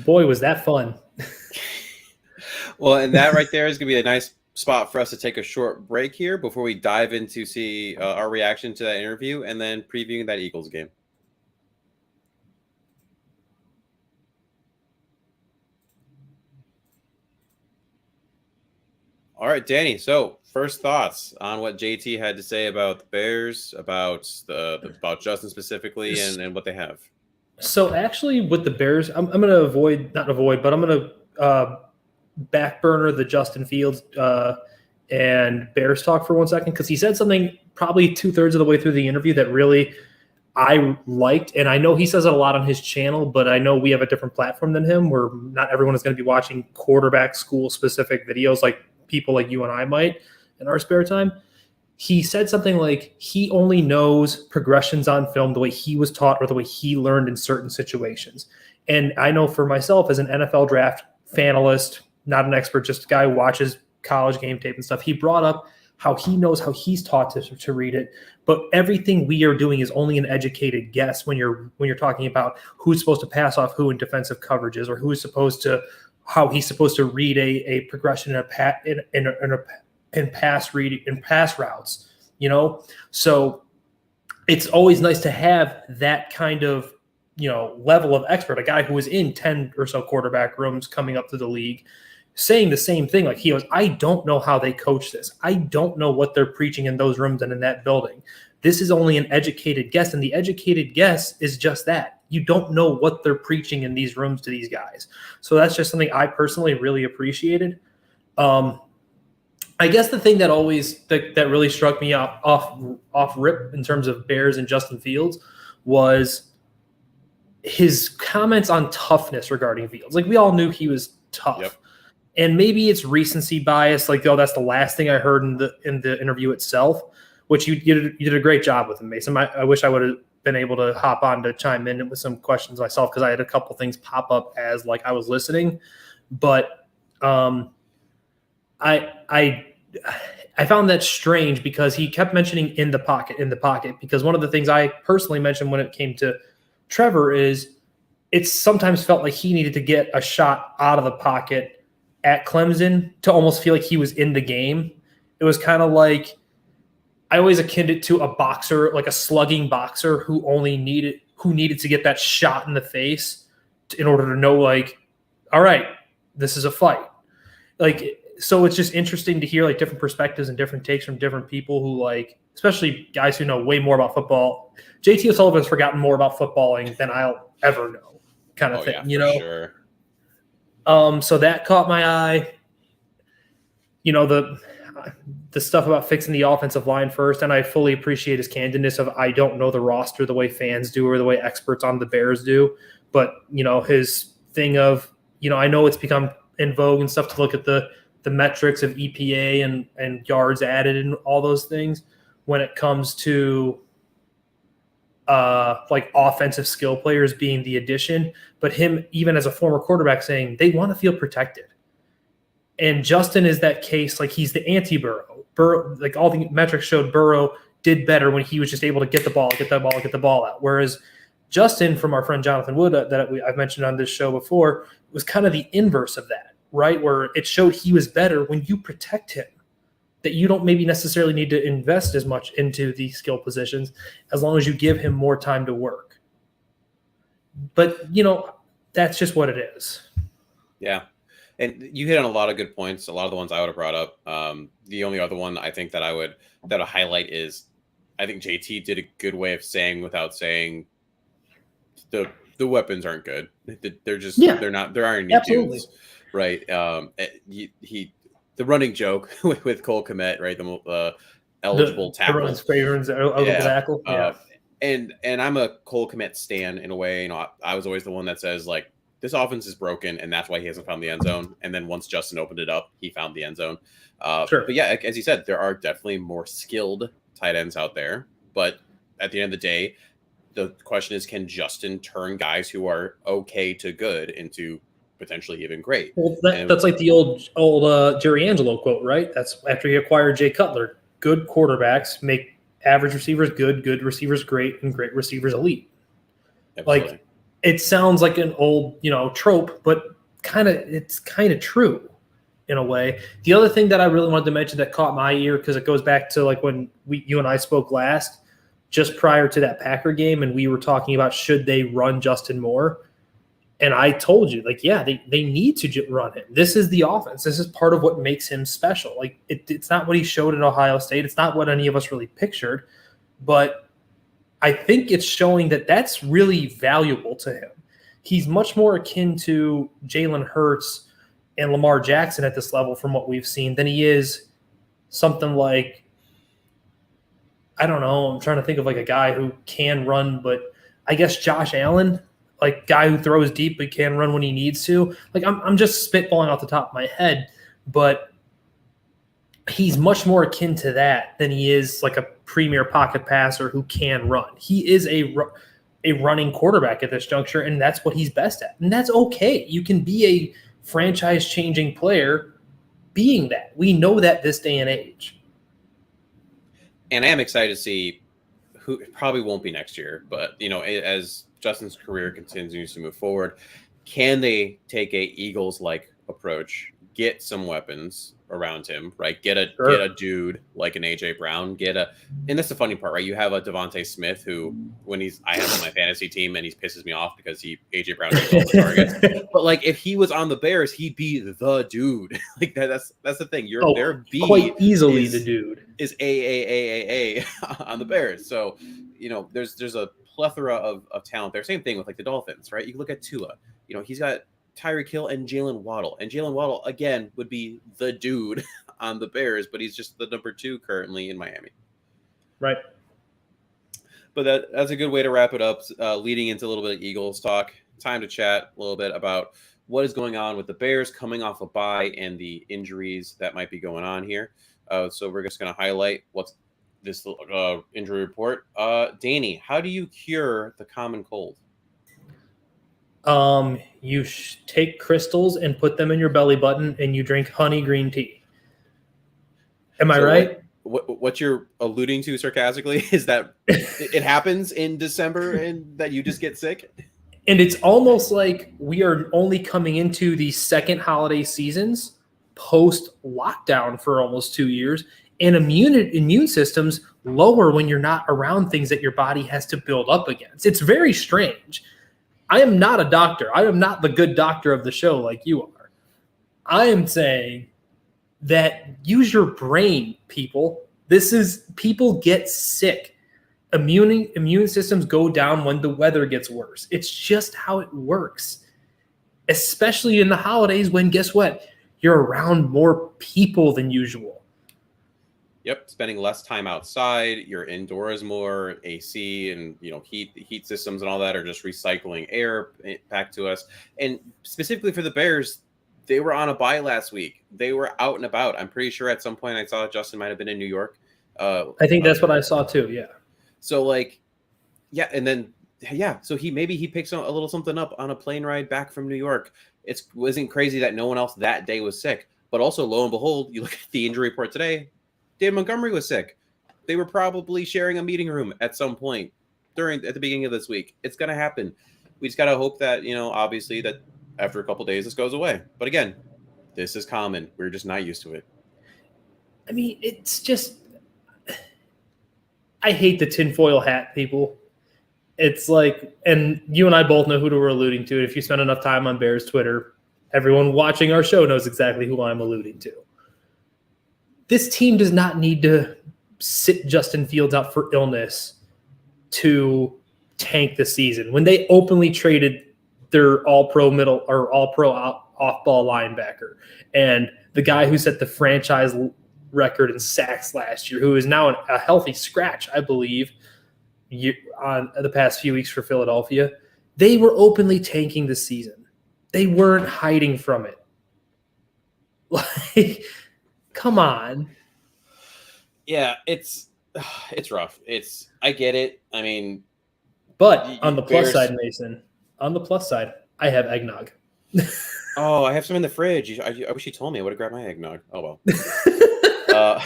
Boy, was that fun. Well, and that right there is going to be a nice spot for us to take a short break here before we dive into see our reaction to that interview and then previewing that Eagles game. All right, Danny. So first thoughts on what JT had to say about the Bears, about about Justin specifically, and what they have. So actually, with the Bears, I'm going to but I'm going to back burner the Justin Fields and Bears talk for 1 second, because he said something probably 2/3 of the way through the interview that really I liked. And I know he says it a lot on his channel, but I know we have a different platform than him, where not everyone is going to be watching quarterback school specific videos like people like you and I might in our spare time. He said something like he only knows progressions on film the way he was taught or the way he learned in certain situations. And I know for myself as an NFL draft fanalist, not an expert, just a guy who watches college game tape and stuff, he brought up how he knows how he's taught to read it. But everything we are doing is only an educated guess when you're talking about who's supposed to pass off who in defensive coverages, or who's supposed to, how he's supposed to read a progression in pass reading and pass routes, So it's always nice to have that kind of, level of expert, a guy who was in 10 or so quarterback rooms coming up to the league, saying the same thing. Like he goes, I don't know how they coach this. I don't know what they're preaching in those rooms and in that building. This is only an educated guess. And the educated guess is just that. You don't know what they're preaching in these rooms to these guys. So that's just something I personally really appreciated. I guess the thing that that really struck me off rip in terms of Bears and Justin Fields was his comments on toughness regarding Fields. Like, we all knew he was tough. Yep. And maybe it's recency bias, like, oh, that's the last thing I heard in the interview itself, which you did a great job with him, Mason. I wish I would have been able to hop on to chime in with some questions myself, because I had a couple things pop up as like I was listening. But I found that strange, because he kept mentioning in the pocket, because one of the things I personally mentioned when it came to Trevor is it sometimes felt like he needed to get a shot out of the pocket at Clemson to almost feel like he was in the game. It was kind of like, I always akin it to a boxer, like a slugging boxer who needed to get that shot in the face in order to know, like, all right, this is a fight. Like, so it's just interesting to hear like different perspectives and different takes from different people who, like, especially guys who know way more about football. JT Sullivan's forgotten more about footballing than I'll ever know, kind of thing, you know? Sure. So that caught my eye. You know, the stuff about fixing the offensive line first, and I fully appreciate his candidness of, I don't know the roster the way fans do or the way experts on the Bears do, but, you know, his thing of, you know, I know it's become in vogue and stuff to look at the metrics of EPA and yards added and all those things when it comes to like offensive skill players being the addition, but him, even as a former quarterback, saying they want to feel protected. And Justin is that case. Like, he's the anti-Burrow. Burrow, like, all the metrics showed Burrow did better when he was just able to get the ball out. Whereas Justin, from our friend Jonathan Wood, I've mentioned on this show before, was kind of the inverse of that, right? Where it showed he was better when you protect him, that you don't maybe necessarily need to invest as much into the skill positions as long as you give him more time to work. But, you know, that's just what it is. Yeah. And you hit on a lot of good points. A lot of the ones I would have brought up. The only other one I think that I would highlight is, I think JT did a good way of saying, without saying, the weapons aren't good. They're just they're not. There aren't any dudes, right? The running joke with Cole Kmet, right? The eligible tackle. Tackle. Yeah. And I'm a Cole Kmet stan in a way. You know, I was always the one that says, like, this offense is broken, and that's why he hasn't found the end zone. And then once Justin opened it up, he found the end zone. Sure. But yeah, as you said, there are definitely more skilled tight ends out there. But at the end of the day, the question is, can Justin turn guys who are okay to good into potentially even great? Well, that's like the old Jerry Angelo quote, right? That's after he acquired Jay Cutler. Good quarterbacks make average receivers good receivers great, and great receivers elite. Absolutely. Like, it sounds like an old, you know, trope, but it's kind of true in a way. The other thing that I really wanted to mention that caught my ear, because it goes back to like when you and I spoke last, just prior to that Packer game, and we were talking about should they run Justin Moore. And I told you, like, yeah, they need to run him. This is the offense. This is part of what makes him special. Like, it's not what he showed at Ohio State. It's not what any of us really pictured. But I think it's showing that that's really valuable to him. He's much more akin to Jalen Hurts and Lamar Jackson at this level from what we've seen than he is something like, I don't know, I'm trying to think of like a guy who can run, but I guess Josh Allen, like guy who throws deep but can run when he needs to. Like, I'm just spitballing off the top of my head, but he's much more akin to that than he is like a premier pocket passer who can run. He is a running quarterback at this juncture, and that's what he's best at. And that's okay. You can be a franchise-changing player being that. We know that this day and age. And I am excited to see who probably won't be next year, but, you know, as Justin's career continues to move forward, can they take a Eagles-like approach, get some weapons around him, right? Get a dude like an AJ Brown, and that's the funny part, right? You have a Devontae Smith who, when I have on my fantasy team and he pisses me off because AJ Brown gets all the targets. But like, if he was on the Bears, he'd be the dude. Like that's the thing. Their B quite easily the dude is a on the Bears. So, you know, there's a plethora of talent there. Same thing with like the Dolphins, right? You can look at Tua. You know, he's got Tyreek Hill and Jalen Waddle. And Jalen Waddle, again, would be the dude on the Bears, but he's just the number 2 currently in Miami. Right. But that's a good way to wrap it up, leading into a little bit of Eagles talk. Time to chat a little bit about what is going on with the Bears coming off a bye and the injuries that might be going on here. So we're just going to highlight what's this injury report. Danny, how do you cure the common cold? You take crystals and put them in your belly button, and you drink honey green tea. Am I right? What you're alluding to sarcastically is that it happens in December and that you just get sick? And it's almost like we are only coming into the second holiday seasons post-lockdown for almost 2 years, and immune systems lower when you're not around things that your body has to build up against. It's very strange. I am not a doctor. I am not the good doctor of the show like you are. I am saying that use your brain, people. People get sick. Immune systems go down when the weather gets worse. It's just how it works, especially in the holidays when, guess what? You're around more people than usual. Yep, spending less time outside, you're indoors more, AC and heat systems and all that are just recycling air back to us. And specifically for the Bears, they were on a bye last week. They were out and about. I'm pretty sure at some point I saw Justin might have been in New York. I think that's what I saw too. Yeah. So so he picks a little something up on a plane ride back from New York. It wasn't crazy that no one else that day was sick, but also lo and behold, you look at the injury report today. David Montgomery was sick. They were probably sharing a meeting room at some point at the beginning of this week. It's going to happen. We just got to hope that, obviously that after a couple of days, this goes away. But again, this is common. We're just not used to it. I mean, it's just, I hate the tinfoil hat people. It's like, and you and I both know who we're alluding to. If you spend enough time on Bears Twitter, everyone watching our show knows exactly who I'm alluding to. This team does not need to sit Justin Fields out for illness to tank the season. When they openly traded their all-pro off-ball linebacker and the guy who set the franchise record in sacks last year, who is now a healthy scratch, I believe, on the past few weeks for Philadelphia, they were openly tanking the season. They weren't hiding from it. Like, come on. Yeah, it's rough. I get it. I mean, but on the plus side, Mason, on the plus side, I have eggnog. Oh, I have some in the fridge. I wish you told me. I would have grabbed my eggnog. Oh well.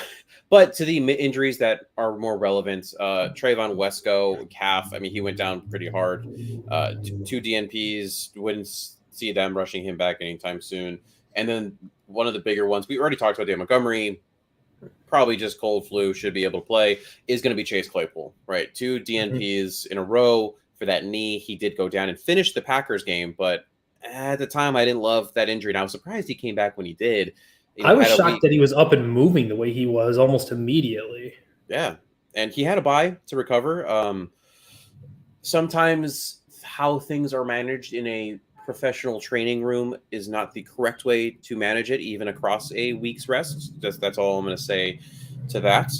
But to the injuries that are more relevant, Trayvon Wesco, calf. I mean, he went down pretty hard. 2 DNPs. Wouldn't see them rushing him back anytime soon. And then one of the bigger ones, we already talked about David Montgomery, probably just cold flu, should be able to play, is going to be Chase Claypool, right? 2 DNPs in a row for that knee. He did go down and finish the Packers game, but at the time I didn't love that injury, and I was surprised he came back when he did. I was shocked that he was up and moving the way he was almost immediately. Yeah, and he had a bye to recover. Sometimes how things are managed in a professional training room is not the correct way to manage it, even across a week's rest. That's all I'm going to say to that.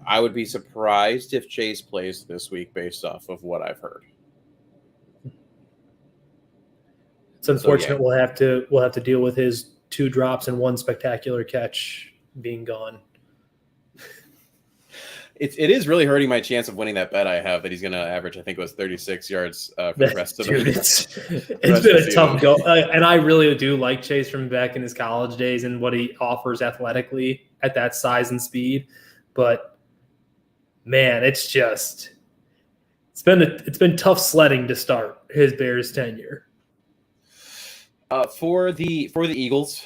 I would be surprised if Chase plays this week based off of what I've heard. It's unfortunate. We'll have to deal with his 2 drops and 1 spectacular catch being gone. It is really hurting my chance of winning that bet I have that he's going to average, I think it was 36 yards for the rest of the season. It's been a tough go. And I really do like Chase from back in his college days and what he offers athletically at that size and speed. But, man, it's been tough sledding to start his Bears tenure. For the Eagles,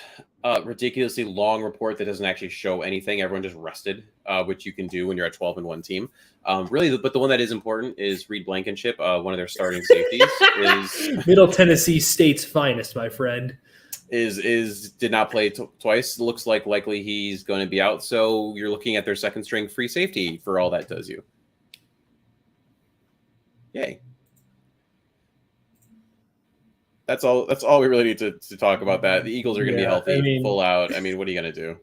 ridiculously long report that doesn't actually show anything. Everyone just rested, which you can do when you're a 12-1 team. But the one that is important is Reed Blankenship, one of their starting safeties, is Middle Tennessee State's finest, my friend. Did not play twice. Looks like likely he's going to be out. So you're looking at their second string free safety for all that does you. Yay. That's all we really need to talk about that. The Eagles are going to be healthy, full out. I mean, what are you going to do?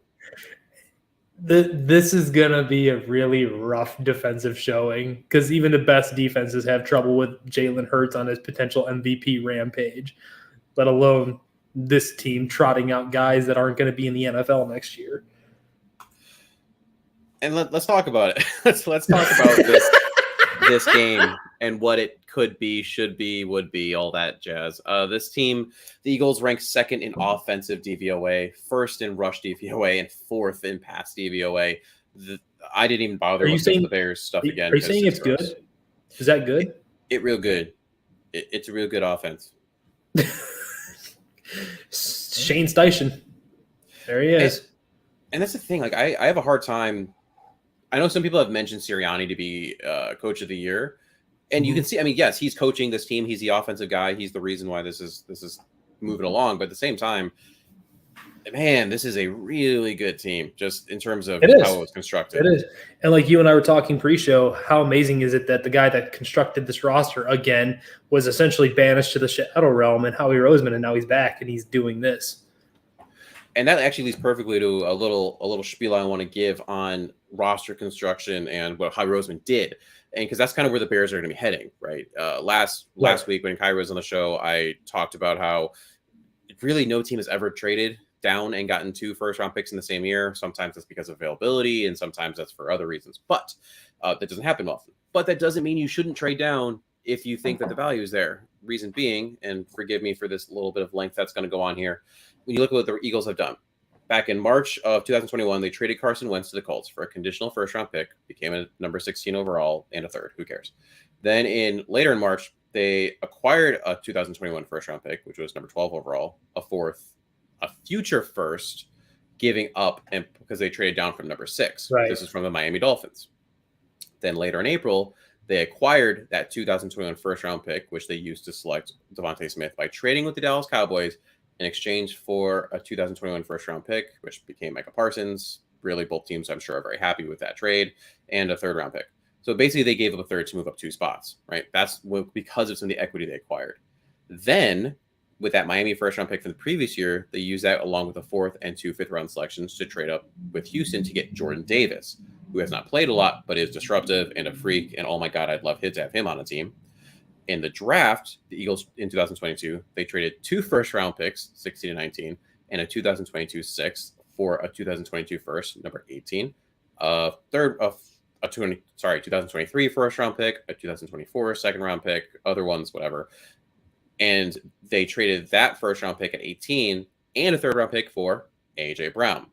This is going to be a really rough defensive showing because even the best defenses have trouble with Jalen Hurts on his potential MVP rampage. let alone this team trotting out guys that aren't going to be in the NFL next year. And let's talk about it. let's talk about this game and what it could be, should be, would be, all that jazz. This team, the Eagles, ranked second in offensive DVOA, first in rush DVOA, and fourth in pass DVOA. I didn't even bother looking at the Bears stuff again. Are you saying it's good? Is that good? It real good. It's a real good offense. Shane Steichen. There he is. And that's the thing. Like I have a hard time. I know some people have mentioned Sirianni to be coach of the year, and you can see. I mean, yes, he's coaching this team. He's the offensive guy. He's the reason why this is moving along. But at the same time, man, this is a really good team, just in terms of how it was constructed. It is. And like you and I were talking pre-show, how amazing is it that the guy that constructed this roster, again, was essentially banished to the shadow realm, and Howie Roseman, and now he's back and he's doing this. And that actually leads perfectly to a little spiel I want to give on roster construction and what Howie Roseman did. And because that's kind of where the Bears are going to be heading, right? Last week when Kyrie was on the show, I talked about how really no team has ever traded down and gotten 2 first-round picks in the same year. Sometimes that's because of availability, and sometimes that's for other reasons. But that doesn't happen often. But that doesn't mean you shouldn't trade down if you think that the value is there. Reason being, and forgive me for this little bit of length that's going to go on here, when you look at what the Eagles have done. Back in March of 2021, they traded Carson Wentz to the Colts for a conditional first-round pick, became a number 16 overall, and a third. Who cares? Then later in March, they acquired a 2021 first-round pick, which was number 12 overall, a fourth, a future first, giving up, and because they traded down from number 6. Right. This is from the Miami Dolphins. Then later in April, they acquired that 2021 first-round pick, which they used to select Devontae Smith by trading with the Dallas Cowboys in exchange for a 2021 first-round pick, which became Micah Parsons. Really, both teams, I'm sure, are very happy with that trade, and a third-round pick. So basically, they gave up a third to move up 2 spots, right? That's because of some of the equity they acquired. Then, with that Miami first-round pick from the previous year, they used that along with a 4th and 2 fifth-round selections to trade up with Houston to get Jordan Davis, who has not played a lot, but is disruptive and a freak, and oh my God, I'd love to have him on a team. In the draft, the Eagles in 2022, they traded 2 first-round picks, 16 and 19, and a 2022 6th for a 2022 first, number 18, a 2023 first-round pick, a 2024 second-round pick, other ones, whatever. And they traded that first-round pick at 18 and a third-round pick for A.J. Brown.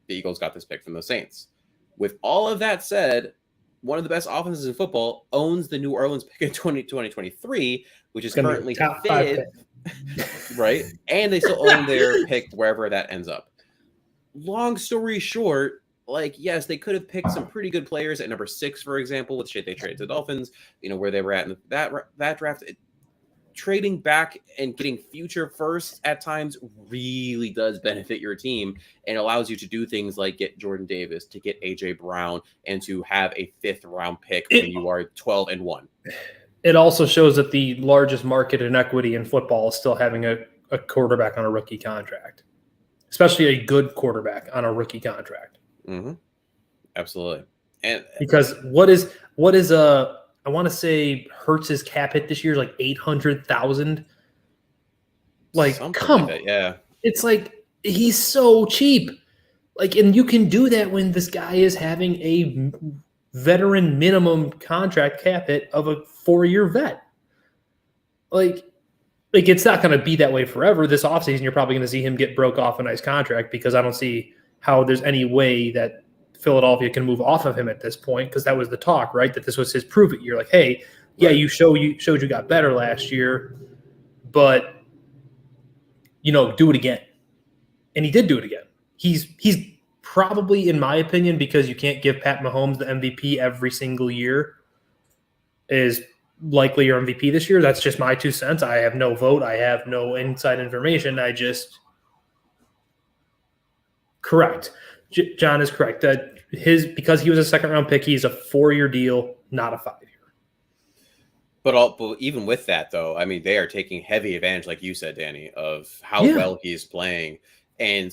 The Eagles got this pick from the Saints. With all of that said, one of the best offenses in football owns the New Orleans pick in 2023, which is currently 5th, right? And they still own their pick wherever that ends up. Long story short, like, yes, they could have picked some pretty good players at number 6, for example, with shit they traded to the Dolphins, where they were at in that draft. Trading back and getting future firsts at times really does benefit your team and allows you to do things like get Jordan Davis, to get AJ Brown, and to have a 5th-round pick when you are 12-1. It also shows that the largest market in equity in football is still having a quarterback on a rookie contract, especially a good quarterback on a rookie contract. Mm-hmm. Absolutely. And because what is I want to say Hurts's cap hit this year is like 800,000. Like, come on. Yeah. It's like he's so cheap. Like, and you can do that when this guy is having a veteran minimum contract cap hit of a 4-year vet. Like it's not going to be that way forever. This offseason, you're probably going to see him get broke off a nice contract because I don't see how there's any way that Philadelphia can move off of him at this point, because that was the talk, right? That this was his prove it year. Like, hey, yeah, you showed you got better last year, but do it again. And he did do it again. He's probably, in my opinion, because you can't give Pat Mahomes the MVP every single year, is likely your MVP this year. That's just my 2 cents. I have no vote. I have no inside information. Correct. John is correct that because he was a 2nd-round pick, he's a 4-year deal, not a 5-year. But even with that, though, I mean, they are taking heavy advantage, like you said, Danny, of how well he is playing. And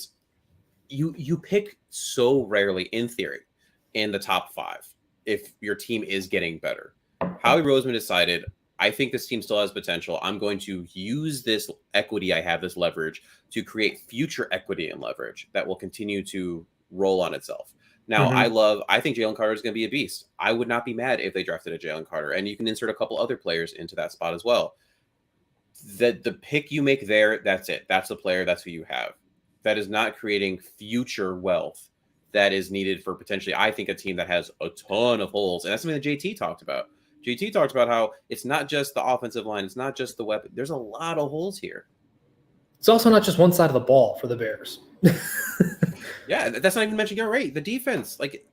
you pick so rarely, in theory, in the top 5 if your team is getting better. Howie Roseman decided, I think this team still has potential. I'm going to use this equity I have, this leverage, to create future equity and leverage that will continue to roll on itself. Now, I think Jalen Carter is going to be a beast. I would not be mad if they drafted a Jalen Carter, and you can insert a couple other players into that spot as well. The pick you make there, that's it. That's the player. That's who you have. That is not creating future wealth that is needed for potentially, I think, a team that has a ton of holes. And that's something that JT talked about. JT talked about how it's not just the offensive line. It's not just the weapon. There's a lot of holes here. It's also not just one side of the ball for the Bears. Yeah, that's not even mentioning it right. The defense, like,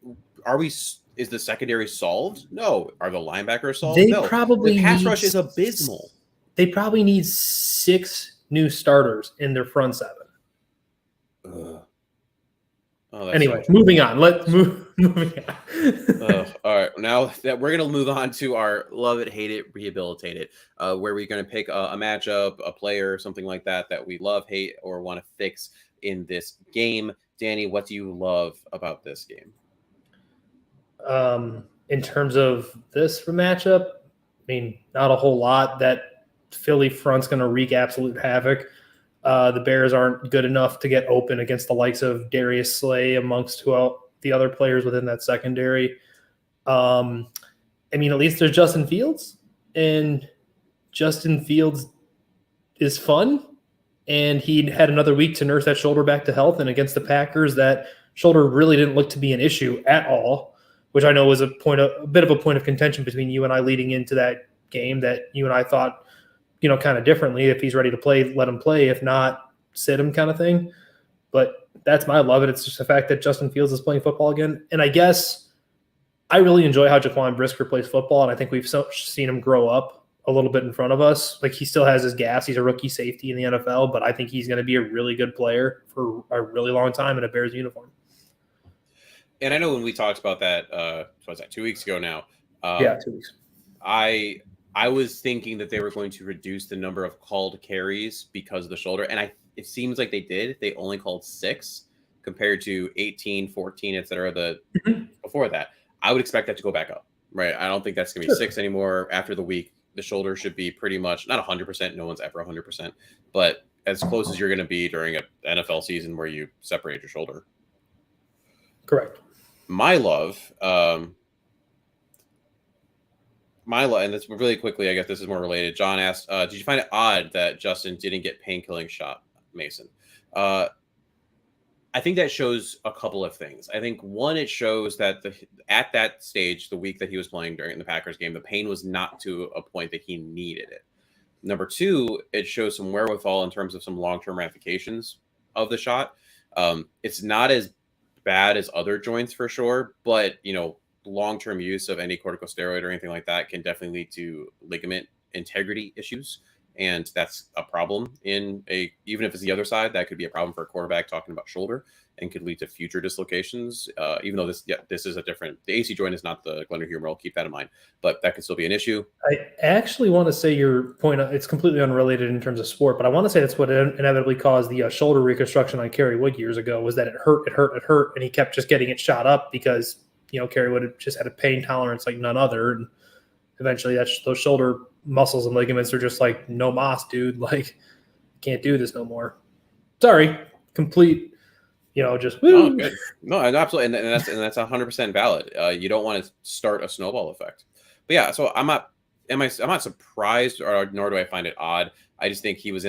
is the secondary solved? No. Are the linebackers solved? They No. probably The pass rush is abysmal. They probably need 6 new starters in their front 7. Oh, anyway, moving on. Moving on. All right, now that we're gonna move on to our love it, hate it, rehabilitate it, where we're gonna pick a matchup, a player, something like that we love, hate, or want to fix in this game. Danny, what do you love about this game? In terms of this matchup, I mean, not a whole lot. That Philly front's going to wreak absolute havoc. The Bears aren't good enough to get open against the likes of Darius Slay amongst the other players within that secondary. I mean, at least there's Justin Fields, and Justin Fields is fun. And he had another week to nurse that shoulder back to health. And against the Packers, that shoulder really didn't look to be an issue at all, which I know was a bit of a point of contention between you and I leading into that game, that you and I thought, kind of differently. If he's ready to play, let him play. If not, sit him, kind of thing. But that's my love. It's just the fact that Justin Fields is playing football again. And I guess I really enjoy how Jaquan Brisker plays football. And I think we've seen him grow up a little bit in front of us. Like, he still has his gas. He's a rookie safety in the NFL, but I think he's going to be a really good player for a really long time in a Bears uniform. And I know when we talked about that, what was that, 2 weeks ago now? 2 weeks. I was thinking that they were going to reduce the number of called carries because of the shoulder. And it seems like they did. They only called 6 compared to 18, 14, et cetera, before that. I would expect that to go back up, right? I don't think that's going to be 6 anymore after the week. The shoulder should be pretty much not 100%. No one's ever 100%, but as close as you're going to be during an NFL season where you separate your shoulder. Correct. My love, and that's really quickly, I guess this is more related. John asked, did you find it odd that Justin didn't get pain-killing shot, Mason? I think that shows a couple of things. I think, one, it shows that at that stage, the week that he was playing during the Packers game, the pain was not to a point that he needed it. Number 2, it shows some wherewithal in terms of some long-term ramifications of the shot. It's not as bad as other joints for sure, but long-term use of any corticosteroid or anything like that can definitely lead to ligament integrity issues. And that's a problem even if it's the other side, that could be a problem for a quarterback talking about shoulder and could lead to future dislocations. Even though this is the AC joint is not the glenohumeral, keep that in mind, but that could still be an issue. I actually want to say your point, it's completely unrelated in terms of sport, but I want to say that's what inevitably caused the shoulder reconstruction on Kerry Wood years ago, was that it hurt. And he kept just getting it shot up because, Kerry Wood just had a pain tolerance like none other. And eventually those shoulder muscles and ligaments are just like, no mas, dude. Like, can't do this no more. Sorry, complete, just woo. Oh, good. No, absolutely, and that's 100% valid. You don't want to start a snowball effect. But yeah, so I'm not surprised, nor do I find it odd. I just think he was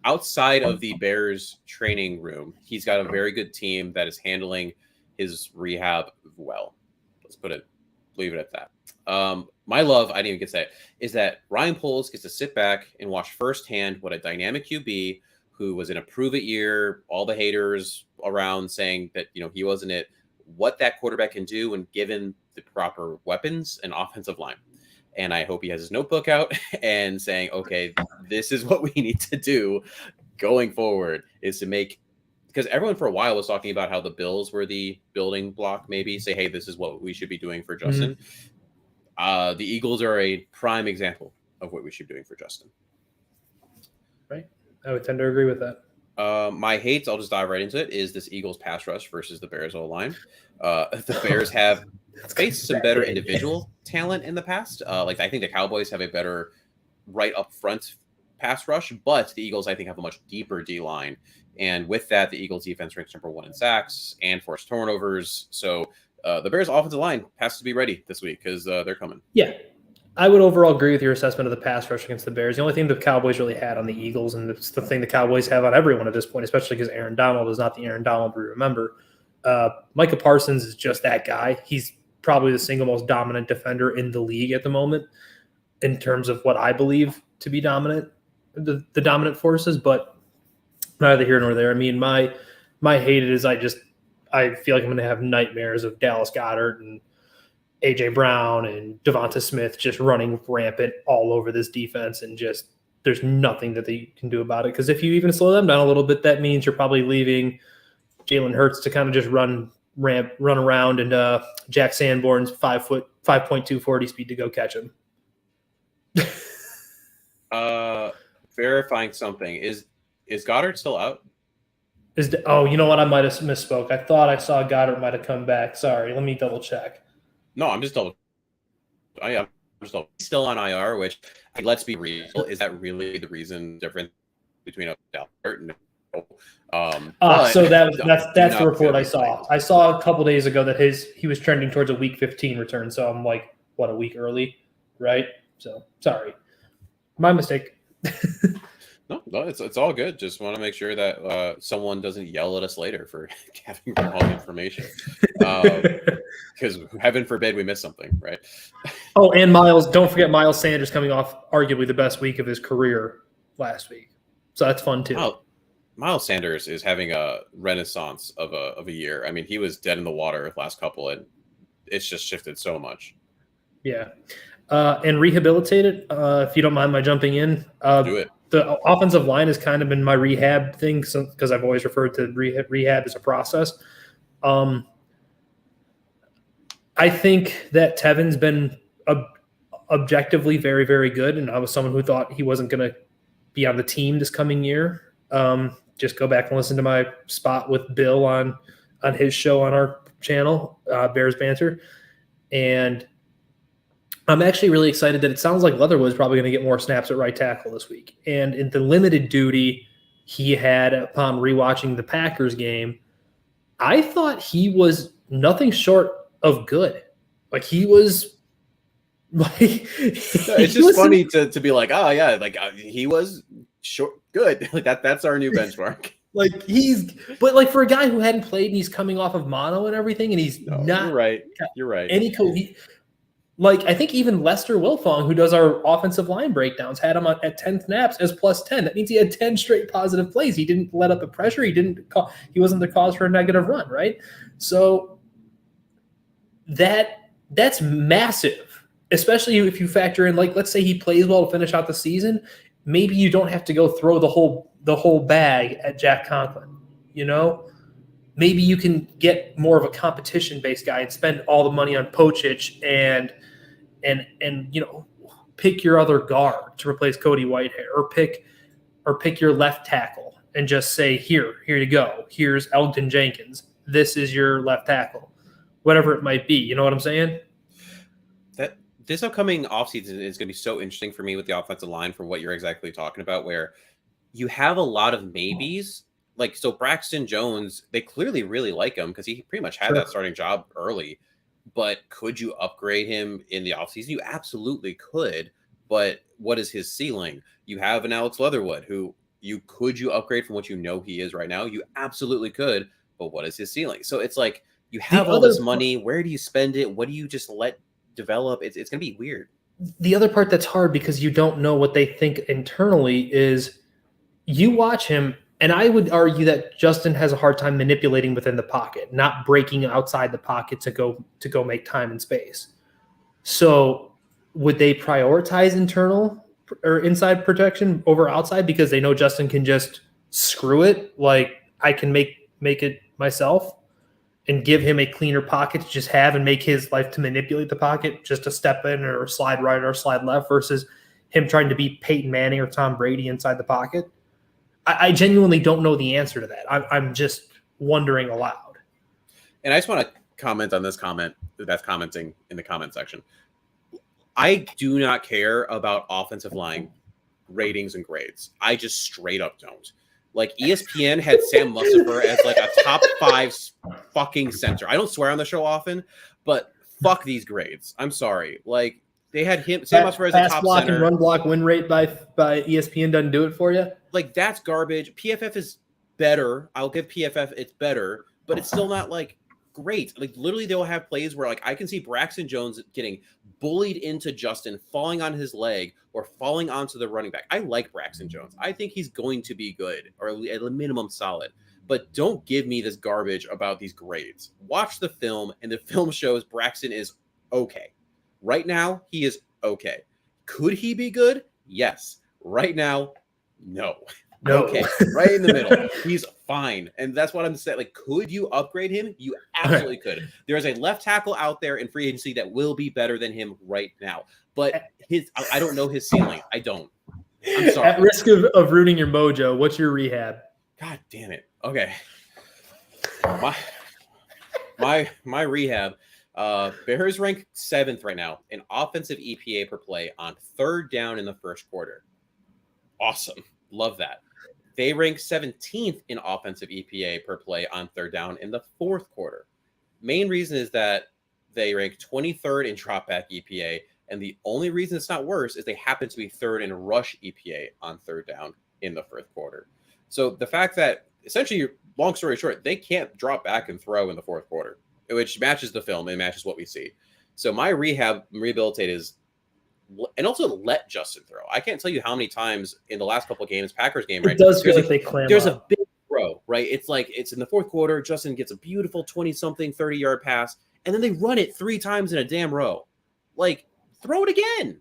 outside of the Bears training room. He's got a very good team that is handling his rehab well. Let's leave it at that. My love, I didn't even get to say it, is that Ryan Poles gets to sit back and watch firsthand what a dynamic QB who was in a prove-it year, all the haters around saying that, he wasn't it, what that quarterback can do when given the proper weapons and offensive line. And I hope he has his notebook out and saying, okay, this is what we need to do going forward, is to make, because everyone for a while was talking about how the Bills were the building block, maybe say, hey, this is what we should be doing for Justin. The Eagles are a prime example of what we should be doing for Justin. Right. I would tend to agree with that. My hates, I'll just dive right into it, is this Eagles pass rush versus the Bears O-line. The Bears have faced some better individual talent in the past. Like I think the Cowboys have a better right up front pass rush, but the Eagles, I think, have a much deeper D-line. And with that, the Eagles defense ranks number 1 in sacks and forced turnovers. So the Bears offensive line has to be ready this week because they're coming. Yeah. I would overall agree with your assessment of the pass rush against the Bears. The only thing the Cowboys really had on the Eagles, and it's the thing the Cowboys have on everyone at this point, especially because Aaron Donald is not the Aaron Donald we remember. Micah Parsons is just that guy. He's probably the single most dominant defender in the league at the moment in terms of what I believe to be dominant, the dominant forces, but neither here nor there. I mean, my hated is I feel like I'm going to have nightmares of Dallas Goedert and A.J. Brown and Devonta Smith just running rampant all over this defense, and just there's nothing that they can do about it. Because if you even slow them down a little bit, that means you're probably leaving Jalen Hurts to kind of just run around, and Jack Sanborn's 5.2 40 speed to go catch him. Verifying something. Is Goddard still out? You know what? I might have misspoke. I thought I saw Goddard might have come back. Sorry. Let me double check. No, I'm just double. Still on IR, which, let's be real, is that really the reason difference between Goddard and so that's the report I saw. I saw a couple days ago that he was trending towards a week 15 return. So I'm like, what, a week early, right? So sorry, my mistake. No, it's all good. Just want to make sure that someone doesn't yell at us later for having wrong information. Because heaven forbid we miss something, right? Oh, and don't forget Miles Sanders coming off arguably the best week of his career last week. So that's fun too. Miles Sanders is having a renaissance of a year. I mean, he was dead in the water last couple, and it's just shifted so much. Yeah. And rehabilitated, if you don't mind my jumping in. Do it. The offensive line has kind of been my rehab thing because I've always referred to rehab as a process. I think that Tevin's been objectively very, very good, and I was someone who thought he wasn't going to be on the team this coming year. Just go back and listen to my spot with Bill on his show on our channel, Bears Banter. And I'm actually really excited that it sounds like Leatherwood's probably going to get more snaps at right tackle this week. And in the limited duty he had upon rewatching the Packers game, I thought he was nothing short of good. Like he was like it's just funny to be like, oh yeah, like he was short good. Like that's our new benchmark. But for a guy who hadn't played and he's coming off of mono and everything, and he's not. You're right. I think even Lester Wilfong, who does our offensive line breakdowns, had him at 10 snaps as plus 10. That means he had 10 straight positive plays. He didn't let up a pressure. He wasn't the cause for a negative run, right? So that's massive, especially if you factor in, let's say he plays well to finish out the season. Maybe you don't have to go throw the whole bag at Jack Conklin, you know? Maybe you can get more of a competition-based guy and spend all the money on Pocic and pick your other guard to replace Cody Whitehair, or pick your left tackle and just say, here you go. Here's Elgton Jenkins. This is your left tackle, whatever it might be. You know what I'm saying? That this upcoming offseason is going to be so interesting for me with the offensive line for what you're exactly talking about, where you have a lot of maybes. So Braxton Jones, they clearly really like him because he pretty much had that starting job early. But could you upgrade him in the offseason? You absolutely could. But what is his ceiling? You have an Alex Leatherwood who could you upgrade from what you know he is right now? You absolutely could. But what is his ceiling? So it's like you have all this money. Where do you spend it? What do you just let develop? It's going to be weird. The other part that's hard because you don't know what they think internally is you watch him. And I would argue that Justin has a hard time manipulating within the pocket, not breaking outside the pocket to go make time and space. So would they prioritize internal or inside protection over outside because they know Justin can just screw it? Like I can make it myself and give him a cleaner pocket to just have and make his life to manipulate the pocket just to step in or slide right or slide left versus him trying to be Peyton Manning or Tom Brady inside the pocket. I genuinely don't know the answer to that. I'm just wondering aloud. And I just want to comment on this comment that's commenting in the comment section. I do not care about offensive line ratings and grades. I just straight up don't. Like ESPN had Sam Musifer as like a top 5 fucking center. I don't swear on the show often, but fuck these grades. I'm sorry. Like they had him, Sam Musifer as a Pass top block center. and run block win rate by ESPN doesn't do it for you. Like that's garbage. PFF is better. I'll give PFF it's better, but it's still not like great. Like literally they'll have plays where like I can see Braxton Jones getting bullied into Justin, falling on his leg or falling onto the running back. I like Braxton Jones. I think he's going to be good or at a minimum solid. But don't give me this garbage about these grades. Watch the film, and the film shows Braxton is okay. Right now, he is okay. Could he be good? Yes. Right now, no. No. Okay, right in the middle. He's fine. And that's what I'm saying. Like, could you upgrade him? You absolutely could. There's a left tackle out there in free agency that will be better than him right now. But I don't know his ceiling. I don't. I'm sorry. At risk of ruining your mojo, what's your rehab? God damn it. Okay. My rehab. Bears rank 7th right now in offensive EPA per play on 3rd down in the first quarter. Awesome. Love that. They rank 17th in offensive EPA per play on 3rd down in the 4th quarter. Main reason is that they rank 23rd in dropback EPA, and the only reason it's not worse is they happen to be 3rd in rush EPA on 3rd down in the 4th quarter. So the fact that essentially, long story short, they can't drop back and throw in the 4th quarter, which matches the film and matches what we see. So my rehabilitate is, and also let Justin throw. I can't tell you how many times in the last couple of games, Packers game, right? It does feel like they clam There's up. a big throw, right? It's like it's in the 4th quarter. Justin gets a beautiful 20-something, 30-yard pass, and then they run it 3 times in a damn row. Like, throw it again.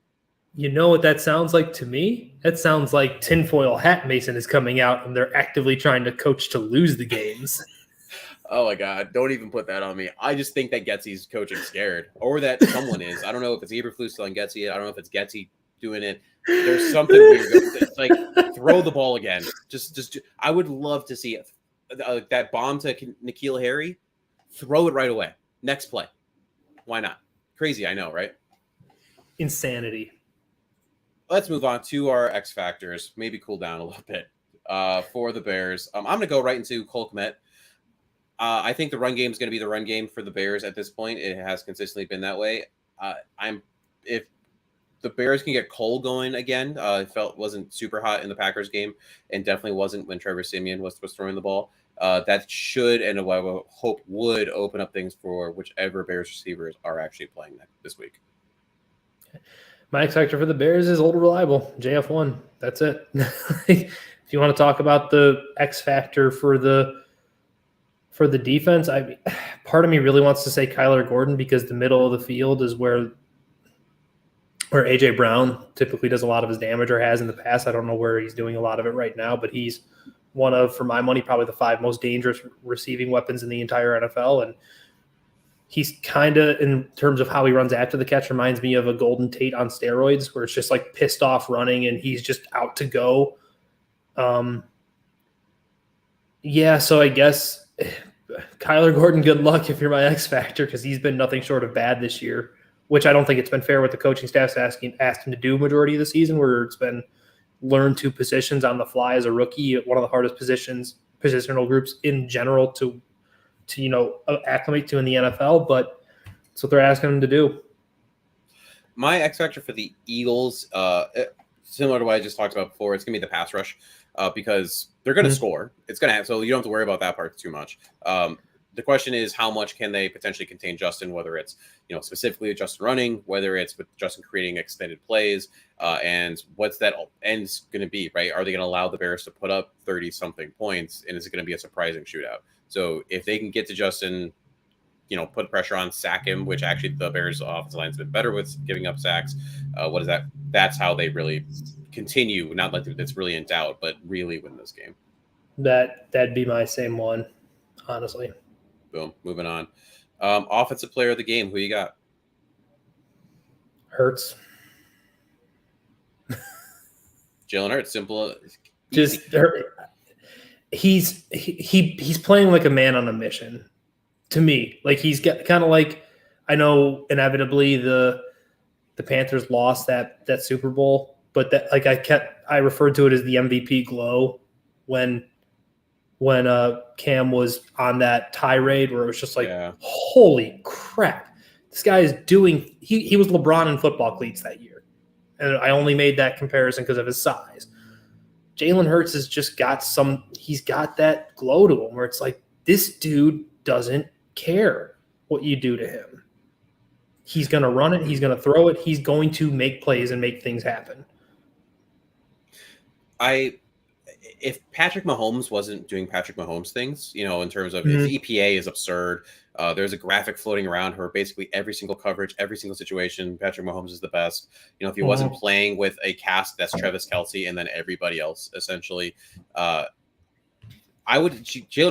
You know what that sounds like to me? That sounds like tinfoil hat Mason is coming out and they're actively trying to coach to lose the games. Oh my God, don't even put that on me. I just think that Getsy's coaching scared, or that someone is. I don't know if it's Eberflus telling Getsy. I don't know if it's Getsy doing it. There's something weird. It's like, throw the ball again. Just. I would love to see it. That bomb to N'Keal Harry. Throw it right away. Next play. Why not? Crazy, I know, right? Insanity. Let's move on to our X factors. Maybe cool down a little bit for the Bears. I'm going to go right into Cole Kmet. I think the run game is going to be the run game for the Bears at this point. It has consistently been that way. If the Bears can get Cole going again, it wasn't super hot in the Packers game, and definitely wasn't when Trevor Siemian was throwing the ball. That should, and I hope would, open up things for whichever Bears receivers are actually playing this week. My X factor for the Bears is old reliable, JF1. That's it. If you want to talk about the X factor for the defense, part of me really wants to say Kyler Gordon, because the middle of the field is where AJ Brown typically does a lot of his damage, or has in the past. I don't know where he's doing a lot of it right now, but he's one of, for my money, probably the 5 most dangerous receiving weapons in the entire NFL. And he's kind of, in terms of how he runs after the catch, reminds me of a Golden Tate on steroids, where it's just like pissed off running and he's just out to go. Yeah, so I guess Kyler Gordon, good luck if you're my X factor, because he's been nothing short of bad this year, which I don't think it's been fair what the coaching staff's asked him to do majority of the season, where it's been learn 2 positions on the fly as a rookie, one of the hardest positional groups in general to acclimate to in the NFL, but that's what they're asking him to do. My X factor for the Eagles, similar to what I just talked about before, it's going to be the pass rush, because they're going to score. It's going to so you don't have to worry about that part too much. The question is, how much can they potentially contain Justin, whether it's, specifically with Justin running, whether it's with Justin creating extended plays, and what's that end going to be, right? Are they going to allow the Bears to put up 30-something points, and is it going to be a surprising shootout? So if they can get to Justin, put pressure on, sack him, which actually the Bears' offensive line's been better with giving up sacks. What is that? That's how they really continue. Not like it's really in doubt, but really win this game. That'd be my same one, honestly. Boom. Moving on. Offensive player of the game. Who you got? Hurts. Jalen Hurts. Simple. Just he's playing like a man on a mission to me. Like he's got kind of like, I know inevitably the Panthers lost that Super Bowl, but that like I referred to it as the MVP glow when Cam was on that tirade where it was just like, holy crap, this guy is doing. He was LeBron in football cleats that year, and I only made that comparison because of his size. Jalen Hurts has just got he's got that glow to him where it's like, this dude doesn't care what you do to him. He's going to run it. He's going to throw it. He's going to make plays and make things happen. If Patrick Mahomes wasn't doing Patrick Mahomes things, in terms of his EPA is absurd. There's a graphic floating around where basically every single coverage, every single situation, Patrick Mahomes is the best. If he wasn't playing with a cast that's Travis Kelce and then everybody else, essentially, Jalen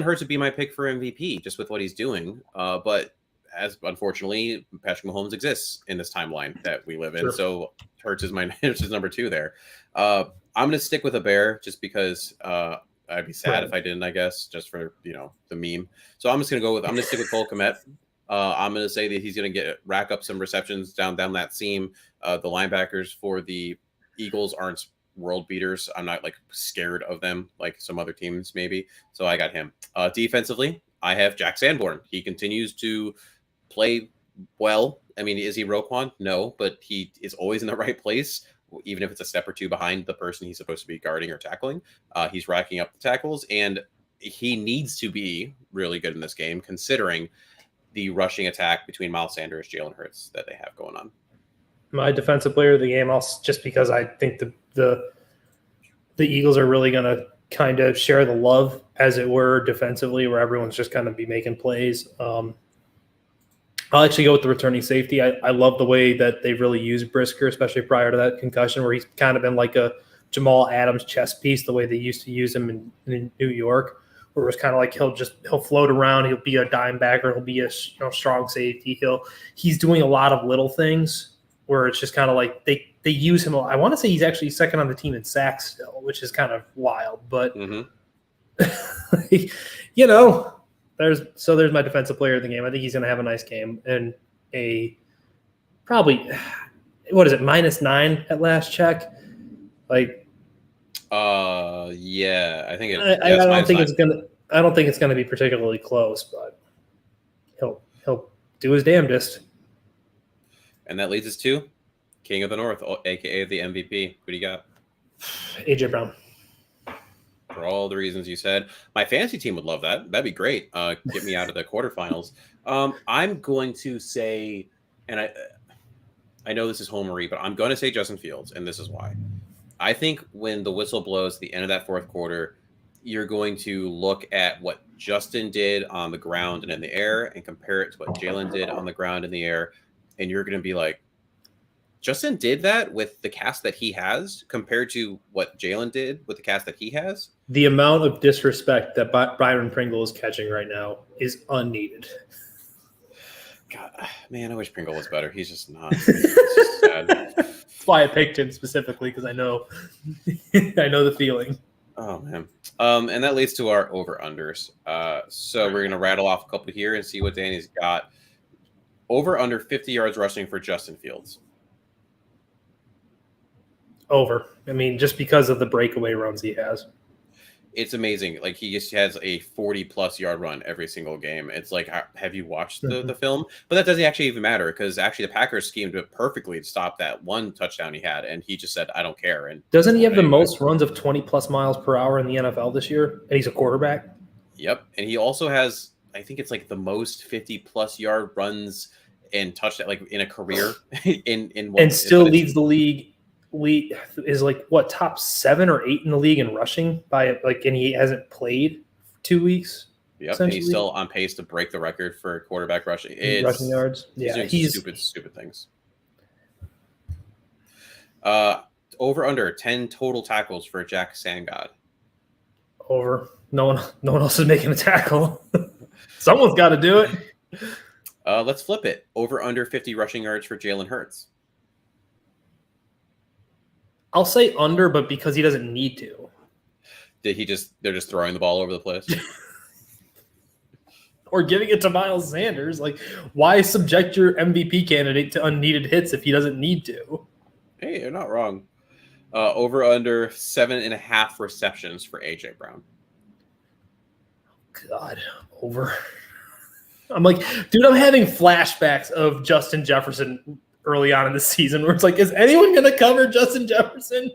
Hurts would be my pick for MVP just with what he's doing. But as unfortunately, Patrick Mahomes exists in this timeline that we live in. Sure. So Hurts is number 2 there. I'm going to stick with a Bear just because I'd be sad if I didn't, I guess, just for, the meme. So I'm going to stick with Cole Kmet. I'm going to say that he's going to rack up some receptions down that seam. The linebackers for the Eagles aren't world beaters. I'm not like scared of them like some other teams maybe. So I got him. Defensively, I have Jack Sanborn. He continues to play well. I mean, is he Roquan? No, but he is always in the right place. Even if it's a step or two behind the person he's supposed to be guarding or tackling, he's racking up the tackles, and he needs to be really good in this game, considering the rushing attack between Miles Sanders, Jalen Hurts that they have going on. My defensive player of the game, just because I think the Eagles are really going to kind of share the love, as it were, defensively, where everyone's just going to be making plays. I'll actually go with the returning safety. I love the way that they've really used Brisker, especially prior to that concussion, where he's kind of been like a Jamal Adams chess piece, the way they used to use him in New York, where it was kind of like he'll float around, he'll be a dime backer, he'll be a strong safety. He's doing a lot of little things where it's just kind of like they use him. I want to say he's actually second on the team in sacks still, which is kind of wild, but There's my defensive player of the game. I think he's going to have a nice game and probably -9 at last check. Like, yeah, I think I don't think it's gonna be particularly close, but he'll do his damnedest. And that leads us to King of the North, aka the MVP. Who do you got? AJ Brown. For all the reasons you said. My fantasy team would love that. That'd be great. Get me out of the quarterfinals. I'm going to say, and I know this is homery, but I'm going to say Justin Fields, and this is why. I think when the whistle blows at the end of that fourth quarter, you're going to look at what Justin did on the ground and in the air and compare it to what Jalen did on the ground and the air, and you're going to be like, Justin did that with the cast that he has compared to what Jalen did with the cast that he has. The amount of disrespect that Byron Pringle is catching right now is unneeded. God, man, I wish Pringle was better. He's just not. It's just sad. That's why I picked him specifically, because I know the feeling. Oh, man. And that leads to our over-unders. So we're going to rattle off a couple here and see what Danny's got. Over under 50 yards rushing for Justin Fields. Over. I mean, just because of the breakaway runs he has. It's amazing. Like, he just has a 40-plus yard run every single game. It's like, have you watched the film? But that doesn't actually even matter, because actually the Packers schemed it perfectly to stop that one touchdown he had, and he just said, I don't care. And doesn't he have the most runs of 20-plus miles per hour in the NFL this year? And he's a quarterback? Yep. And he also has, I think it's like the most 50-plus yard runs and touchdown, like in a career. And still leads the league. Is like what, top 7 or 8 in the league in rushing by like, and he hasn't played 2 weeks. Yep, and he's still on pace to break the record for quarterback rushing. Rushing yards. Yeah, he's stupid things. Over under 10 total tackles for Jack Sangad. Over. No one else is making a tackle. Someone's got to do it. Let's flip it. Over under 50 rushing yards for Jalen Hurts. I'll say under, but because he doesn't need to. They're just throwing the ball over the place? Or giving it to Miles Sanders? Like, why subject your MVP candidate to unneeded hits if he doesn't need to? Hey, you're not wrong. Over under 7.5 receptions for AJ Brown. God, over. I'm like, dude, I'm having flashbacks of Justin Jefferson early on in the season where it's like, is anyone going to cover Justin Jefferson?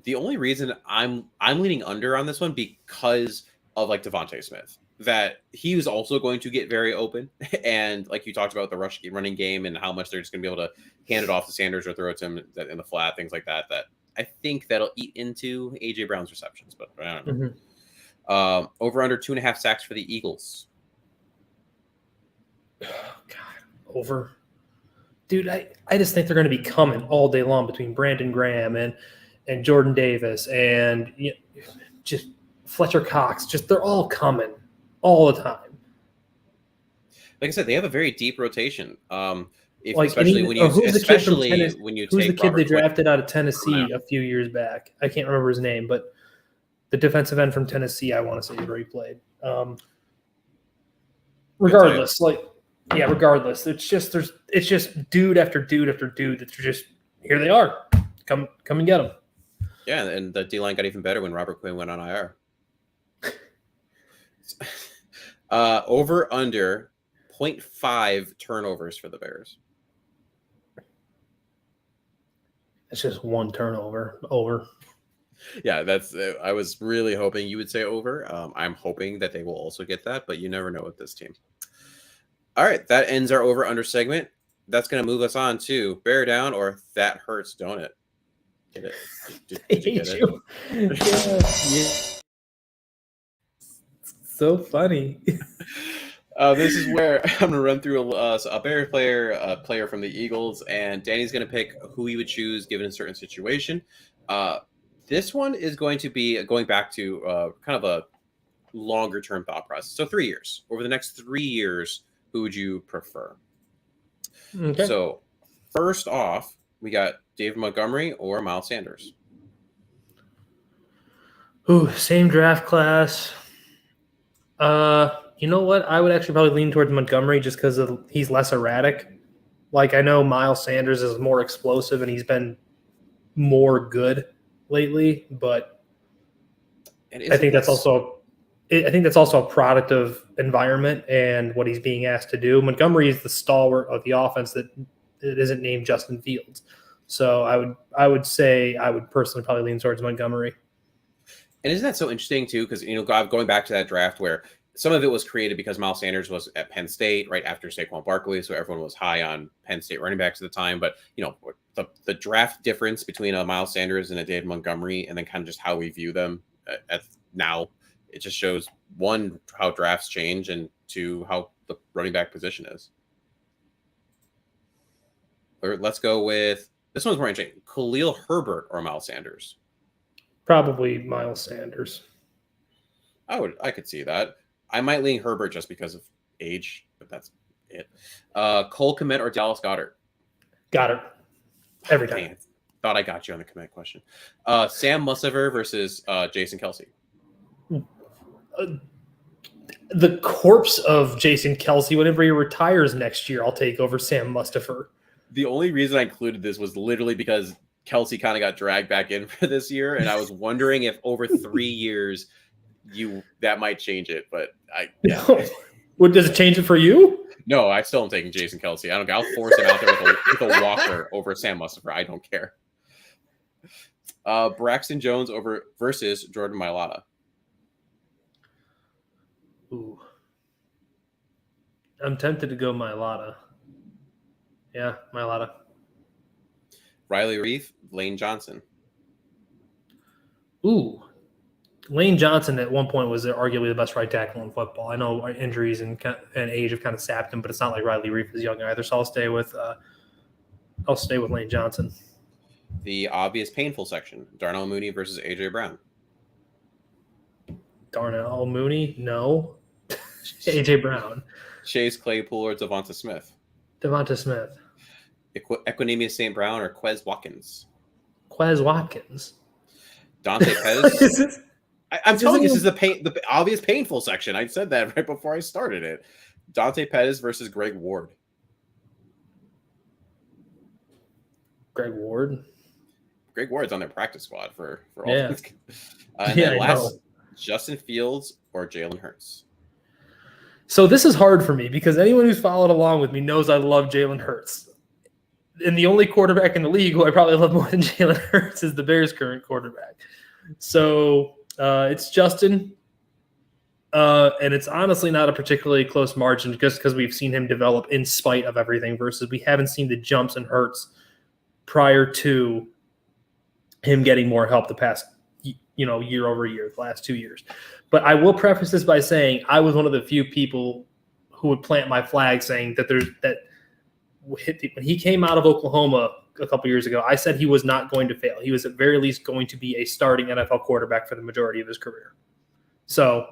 The only reason I'm leaning under on this one because of like Devontae Smith, that he was also going to get very open. And like you talked about the running game and how much they're just going to be able to hand it off to Sanders or throw it to him in the flat, things like that, that I think that'll eat into AJ Brown's receptions, but I don't know. Mm-hmm. Over under 2.5 sacks for the Eagles. Oh, God, over. Dude, I just think they're going to be coming all day long between Brandon Graham and Jordan Davis and just Fletcher Cox. Just they're all coming all the time. Like I said, they have a very deep rotation. Especially when you take who's the kid Robert they Quinn. drafted out of Tennessee a few years back? I can't remember his name, but the defensive end from Tennessee, I want to say, where he played. Regardless, it's just dude after dude after dude that's just here. They are, come and get them. Yeah, and the D line got even better when Robert Quinn went on IR. Over under 0.5 turnovers for the Bears. It's just one turnover. Over. Yeah, that's. I was really hoping you would say over. I'm hoping that they will also get that, but you never know with this team. All right, that ends our over under segment. That's going to move us on to bear down or that hurts, don't it? Get it? Did you get it? Yeah. So funny. This is where I'm going to run through a Bear player, a player from the Eagles, and Danny's going to pick who he would choose given a certain situation. This one is going to be going back to kind of a longer term thought process. So 3 years. Over the next 3 years, who would you prefer? Okay. So first off, we got David Montgomery or Miles Sanders. Ooh, same draft class. You know what? I would actually probably lean towards Montgomery just because he's less erratic. Like, I know Miles Sanders is more explosive and he's been more good lately, but I think that's also a product of environment and what he's being asked to do. Montgomery is the stalwart of the offense that it isn't named Justin Fields. So I would say I would personally probably lean towards Montgomery. And isn't that so interesting too? Because going back to that draft where some of it was created because Miles Sanders was at Penn State right after Saquon Barkley, so everyone was high on Penn State running backs at the time. But the draft difference between a Miles Sanders and a David Montgomery, and then kind of just how we view them at now, it just shows one, how drafts change, and two, how the running back position is. Or let's go with this one's more interesting: Khalil Herbert or Miles Sanders. Probably Miles Sanders. I could see that. I might lean Herbert just because of age, but that's it. Cole Kmet or Dallas Goedert? Goddard. Every time. Dang, thought I got you on the Kmet question. Sam Mussaver versus Jason Kelce. The corpse of Jason Kelce, whenever he retires next year, I'll take over Sam Mustipher. The only reason I included this was literally because Kelce kind of got dragged back in for this year, and I was wondering if over 3 years that might change it. But What does it change it for you? No, I still am taking Jason Kelce. I don't care. I'll force him out there with a walker over Sam Mustipher. I don't care. Braxton Jones versus Jordan Mailata. Ooh. I'm tempted to go Mailata. Yeah, Mailata. Riley Reef, Lane Johnson. Ooh. Lane Johnson at one point was arguably the best right tackle in football. I know injuries and age have kind of sapped him, but it's not like Riley Reef is young either. So I'll stay with Lane Johnson. The obvious painful section: Darnell Mooney versus AJ Brown. Darnell Mooney, no. AJ Brown. Chase Claypool or Devonta Smith. Devonta Smith. Equinemius St. Brown or Quez Watkins. Quez Watkins. Dante Pettis. I'm telling you, this is the obvious painful section. I said that right before I started it. Dante Pettis versus Greg Ward. Greg Ward. Greg Ward's on their practice squad for all Yeah. these. And then last, Justin Fields or Jalen Hurts. So this is hard for me because anyone who's followed along with me knows I love Jalen Hurts. And the only quarterback in the league who I probably love more than Jalen Hurts is the Bears' current quarterback. So it's Justin. And it's honestly not a particularly close margin just because we've seen him develop in spite of everything versus we haven't seen the jumps in Hurts prior to him getting more help the past, year over year, the last 2 years. But I will preface this by saying I was one of the few people who would plant my flag saying that when he came out of Oklahoma a couple years ago, I said he was not going to fail. He was at very least going to be a starting NFL quarterback for the majority of his career. So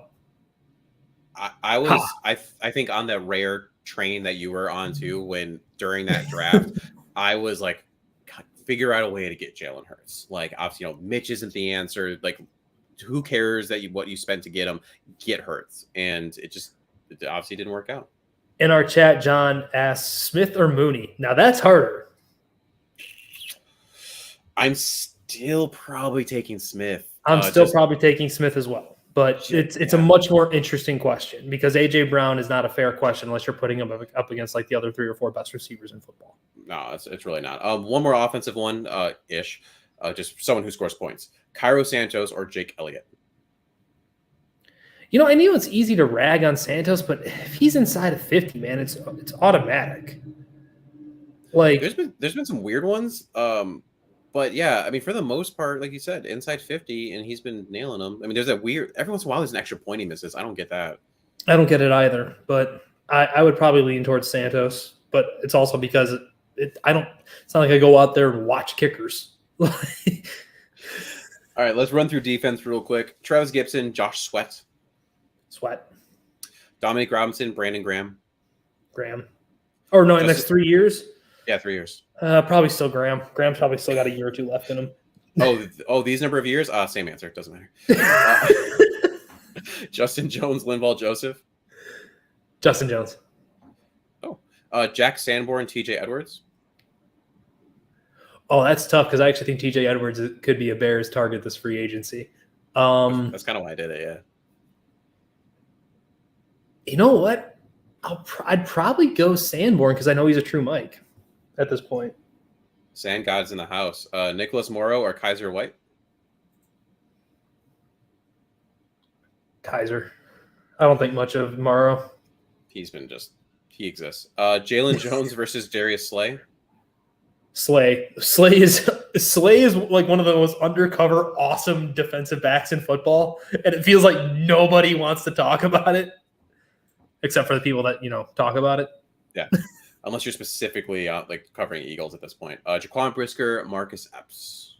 I think on that rare train that you were on too, when during that draft, I was like, God, figure out a way to get Jalen Hurts. Like, obviously, Mitch isn't the answer. Like, who cares what you spent to get him? Get Hurts, and it obviously didn't work out. In our chat, John asks Smith or Mooney. Now that's harder. I'm still probably taking Smith. I'm still probably taking Smith as well. But it's a much more interesting question because A.J. Brown is not a fair question unless you're putting him up against like the other 3 or 4 best receivers in football. No, it's really not. One more offensive one ish. Just someone who scores points. Cairo Santos or Jake Elliott. I know it's easy to rag on Santos, but if he's inside of 50, man, it's automatic. Like there's been some weird ones. But yeah, I mean, for the most part, like you said, inside 50, and he's been nailing them. I mean, there's that weird. Every once in a while, there's an extra point he misses. I don't get that. I don't get it either. But I would probably lean towards Santos. But it's also because it's not like I go out there and watch kickers. All right, let's run through defense real quick. Travis Gibson, Josh Sweat. Dominic Robinson, Brandon Graham. Or no, in the next 3 years? Yeah, 3 years. Probably still Graham. Graham's probably still got a year or 2 left in him. These number of years? Same answer. Doesn't matter. Justin Jones, Linval Joseph. Justin Jones. Jack Sanborn, TJ Edwards. Oh, that's tough because I actually think TJ Edwards could be a Bears target this free agency. That's kind of why I did it, yeah. You know what? I'd probably go Sanborn because I know he's a true Mike at this point. Sand God's in the house. Nicholas Morrow or Kaiser White? Kaiser. I don't think much of Morrow. He exists. Jalen Jones versus Darius Slay. Slay is like one of the most undercover, awesome defensive backs in football, and it feels like nobody wants to talk about it, except for the people that talk about it. Yeah, unless you're specifically like covering Eagles at this point. Jaquan Brisker, Marcus Epps.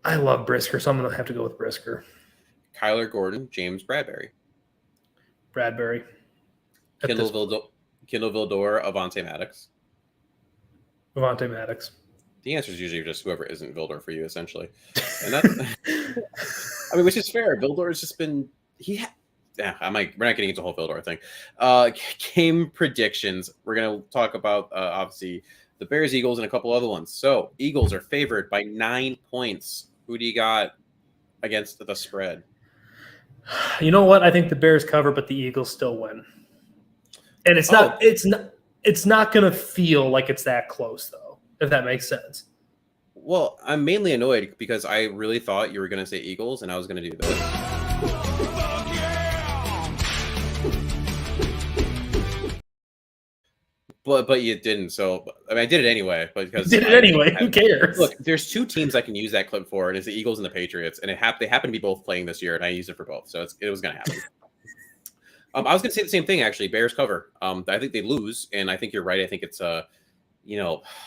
I love Brisker, so I'm gonna have to go with Brisker. Kyler Gordon, James Bradbury. Kendall Vildor, Avonte Maddox. The answer is usually just whoever isn't Vildor for you, essentially. And that's, which is fair. Vildor has just been, we're not getting into the whole Vildor thing. Game predictions. We're going to talk about, obviously, the Bears, Eagles, and a couple other ones. So, Eagles are favored by 9 points. Who do you got against the spread? You know what? I think the Bears cover, but the Eagles still win. And it's not going to feel like it's that close, though, if that makes sense. Well, I'm mainly annoyed because I really thought you were going to say Eagles, and I was going to do this. But you didn't. So I did it anyway. Who cares? Look, there's 2 teams I can use that clip for, and it's the Eagles and the Patriots, and they happen to be both playing this year, and I used it for both, so it was going to happen. I was going to say the same thing, actually. Bears cover. I think they lose, and I think you're right. I think it's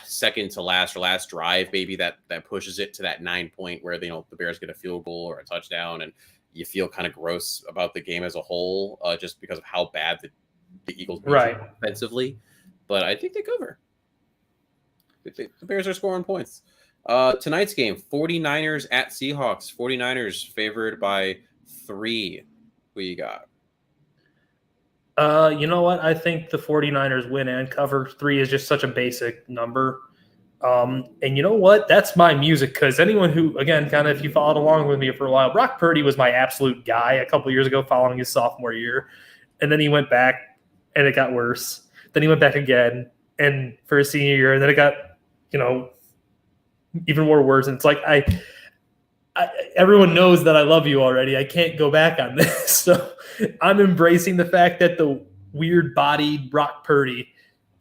second to last or last drive, maybe that pushes it to that 9 point where the Bears get a field goal or a touchdown, and you feel kind of gross about the game as a whole, just because of how bad the Eagles are offensively. But I think they cover. The Bears are scoring points. Tonight's game, 49ers at Seahawks. 49ers favored by 3. Who you got? You know what? I think the 49ers win and cover. 3 is just such a basic number. And you know what? That's my music, because anyone who, again, kind of if you followed along with me for a while, Brock Purdy was my absolute guy a couple years ago following his sophomore year. And then he went back and it got worse. Then he went back again and for his senior year, and then it got, even more worse. And it's like, everyone knows that I love you already. I can't go back on this. So I'm embracing the fact that the weird-bodied Brock Purdy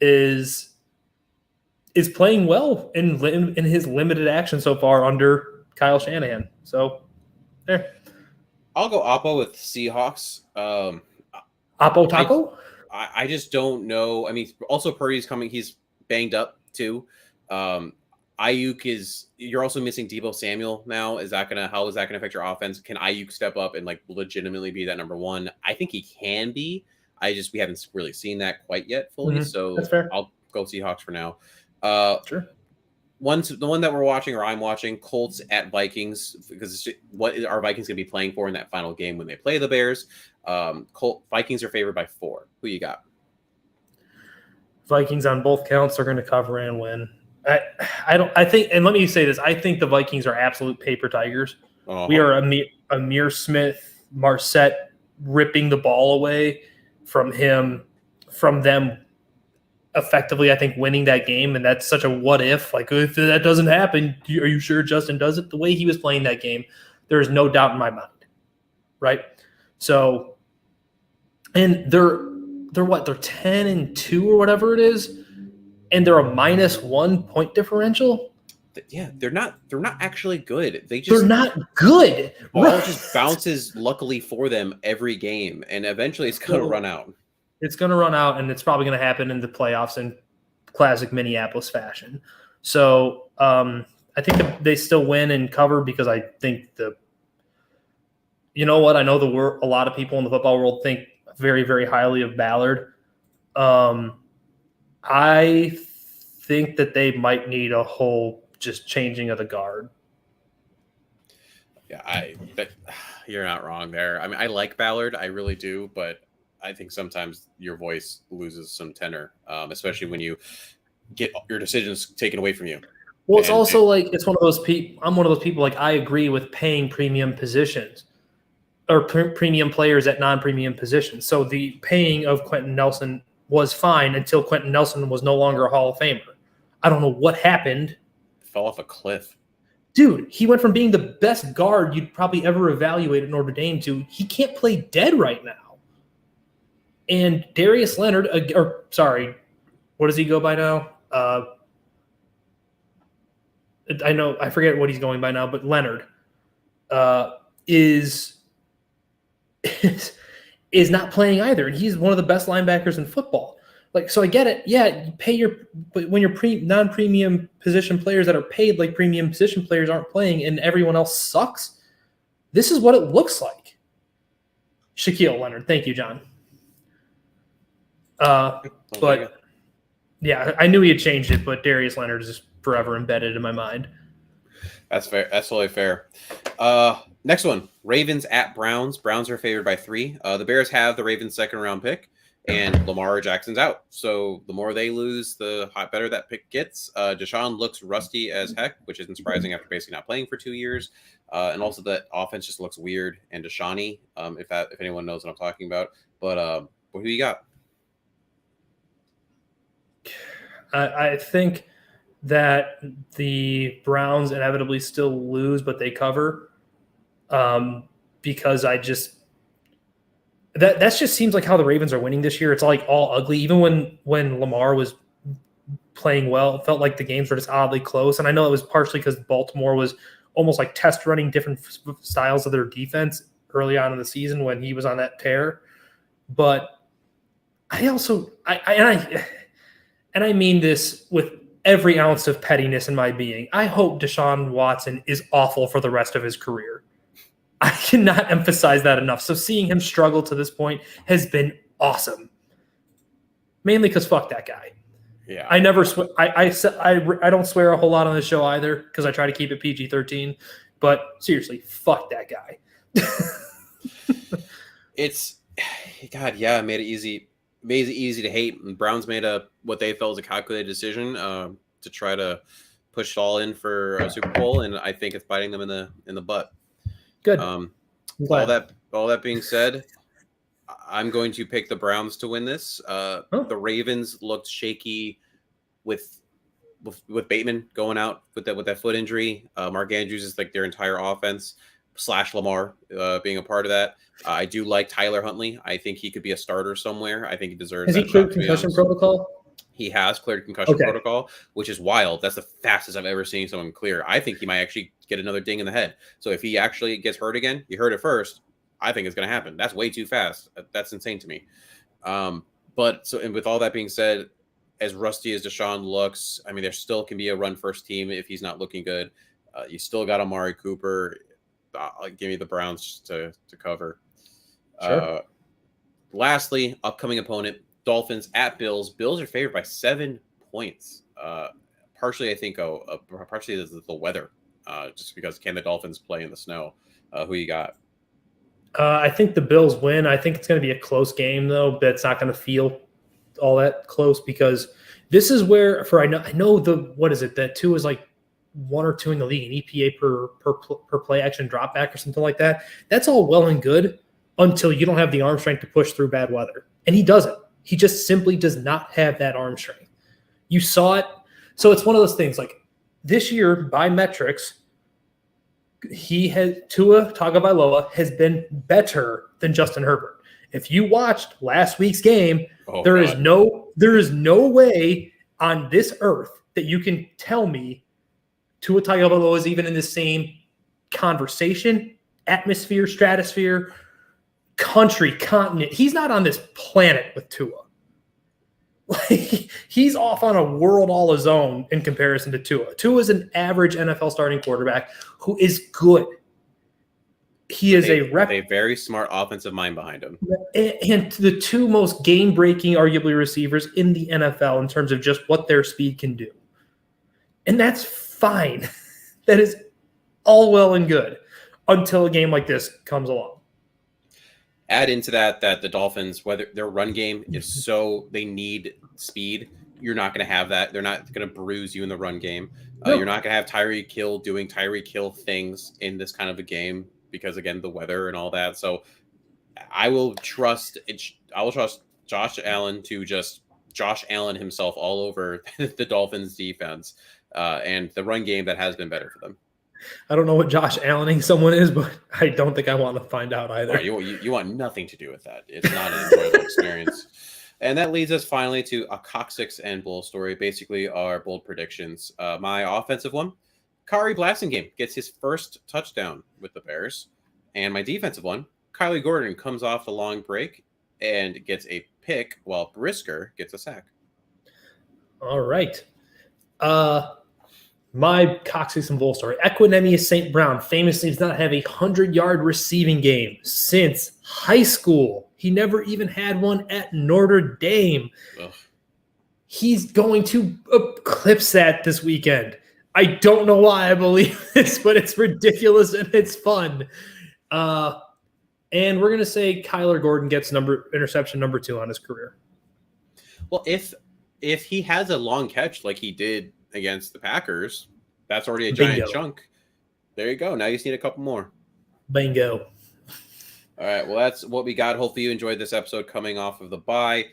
is playing well in his limited action so far under Kyle Shanahan. So there. I'll go Oppo with Seahawks. Oppo Taco? I just don't know. I mean, also Purdy's coming. He's banged up too. Ayuk you're also missing Deebo Samuel now. How is that gonna affect your offense? Can Ayuk step up and like legitimately be that number one? I think he can be. We haven't really seen that quite yet fully. Mm-hmm. So that's fair. I'll go Seahawks for now. Sure. The one that we're watching, or I'm watching, Colts at Vikings, because what are Vikings going to be playing for in that final game when they play the Bears? Vikings are favored by 4. Who you got? Vikings on both counts are going to cover and win. I think, and let me say this: I think the Vikings are absolute paper tigers. Uh-huh. We are Amir Smith, Marset ripping the ball away from them. Effectively, I think, winning that game, and that's such a what if. Like, if that doesn't happen, are you sure Justin does it? The way he was playing that game, there is no doubt in my mind, right? So, and they're what? They're 10-2 or whatever it is, and they're a -1 point differential. Yeah, they're not actually good. They're not good. Ball just bounces, luckily for them, every game, and eventually it's going to run out. It's going to run out, and it's probably going to happen in the playoffs in classic Minneapolis fashion. So I think they still win and cover, because I think you know what? I know a lot of people in the football world think very, very highly of Ballard. I think that they might need a whole just changing of the guard. Yeah, you're not wrong there. I mean, I like Ballard, I really do, but I think sometimes your voice loses some tenor, especially when you get your decisions taken away from you. Well, it's also like it's one of those people. I'm one of those people. Like, I agree with paying premium positions or premium players at non-premium positions. So the paying of Quentin Nelson was fine until Quentin Nelson was no longer a Hall of Famer. I don't know what happened. Fell off a cliff. Dude, he went from being the best guard you'd probably ever evaluate at Notre Dame to he can't play dead right now. And Darius Leonard, what does he go by now? I forget what he's going by now, but Leonard is not playing either, and he's one of the best linebackers in football. Like, so I get it. Yeah, you pay but when your non-premium position players that are paid like premium position players aren't playing, and everyone else sucks. This is what it looks like. Shaquille Leonard, thank you, John. But yeah, I knew he had changed it, but Darius Leonard is just forever embedded in my mind. That's fair. That's totally fair. Next one, Ravens at Browns. Browns are favored by 3. The Bears have the Ravens' second-round pick, and Lamar Jackson's out. So the more they lose, the better that pick gets. Deshaun looks rusty as heck, which isn't surprising after basically not playing for 2 years. And also that offense just looks weird and Deshaun-y, if anyone knows what I'm talking about. But who you got? I think that the Browns inevitably still lose, but they cover because that just seems like how the Ravens are winning this year. It's like all ugly. Even when Lamar was playing well, it felt like the games were just oddly close. And I know it was partially because Baltimore was almost like test running different styles of their defense early on in the season when he was on that tear. But I mean this with every ounce of pettiness in my being. I hope Deshaun Watson is awful for the rest of his career. I cannot emphasize that enough. So seeing him struggle to this point has been awesome. Mainly because fuck that guy. Yeah. I never swear. I don't swear a whole lot on the show either because I try to keep it PG-13. But seriously, fuck that guy. It's God, yeah, it made it easy. Made it easy to hate. And Browns made what they felt was a calculated decision to try to push it all in for a Super Bowl, and I think it's biting them in the butt. Good. Um, I'm glad. all that being said, I'm going to pick the Browns to win this. The Ravens looked shaky with Bateman going out with that foot injury. Mark Andrews is like their entire offense / Lamar being a part of that. I do like Tyler Huntley. I think he could be a starter somewhere. I think he deserves. Has he cleared concussion protocol? He has cleared concussion protocol, which is wild. That's the fastest I've ever seen someone clear. I think he might actually get another ding in the head. So if he actually gets hurt again, you heard it first. I think it's going to happen. That's way too fast. That's insane to me. And with all that being said, as rusty as Deshaun looks, I mean, there still can be a run first team if he's not looking good. You still got Amari Cooper. Give me the Browns to cover. Sure. Lastly, upcoming opponent, Dolphins at Bills. Bills are favored by 7 points. Partially, I think, partially the weather, just because can the Dolphins play in the snow? Who you got? I think the Bills win. I think it's going to be a close game, though, but it's not going to feel all that close because this is where, I know that 2 is like 1 or 2 in the league in EPA per play action drop back or something like that. That's all well and good until you don't have the arm strength to push through bad weather. And he doesn't. He just simply does not have that arm strength. You saw it. So it's one of those things like this year by metrics, Tua Tagovailoa has been better than Justin Herbert. If you watched last week's game, there is no way on this earth that you can tell me Tua Tagovailoa is even in the same conversation, atmosphere, stratosphere, country, continent. He's not on this planet with Tua. Like, he's off on a world all his own in comparison to Tua. Tua is an average NFL starting quarterback who is good. He is a very smart offensive mind behind him. And the 2 most game-breaking, arguably, receivers in the NFL in terms of just what their speed can do. And that's fine. That is all well and good until a game like this comes along. Add into that the Dolphins, whether their run game is they need speed. You're not going to have that. They're not going to bruise you in the run game. You're not going to have Tyreek Hill doing Tyreek Hill things in this kind of a game because, again, the weather and all that. So I will trust Josh Allen to just Josh Allen himself all over the Dolphins defense and the run game that has been better for them. I don't know what Josh Allening someone is, but I don't think I want to find out either. Right, you want nothing to do with that. It's not an enjoyable experience. And that leads us finally to a coccyx and bowl story, basically our bold predictions. My offensive one, Kari Blasingame gets his first touchdown with the Bears. And my defensive one, Kylie Gordon comes off the long break and gets a pick while Brisker gets a sack. All right. My coccyx and bowl story. Equinemius St. Brown famously does not have a 100-yard receiving game since high school. He never even had one at Notre Dame. Ugh. He's going to eclipse that this weekend. I don't know why I believe this, but it's ridiculous and it's fun. And we're going to say Kyler Gordon gets interception number 2 on his career. Well, if he has a long catch like he did against the Packers, that's already a giant chunk. There you go. Now you just need a couple more. Bingo. All right. Well, that's what we got. Hopefully you enjoyed this episode coming off of the bye.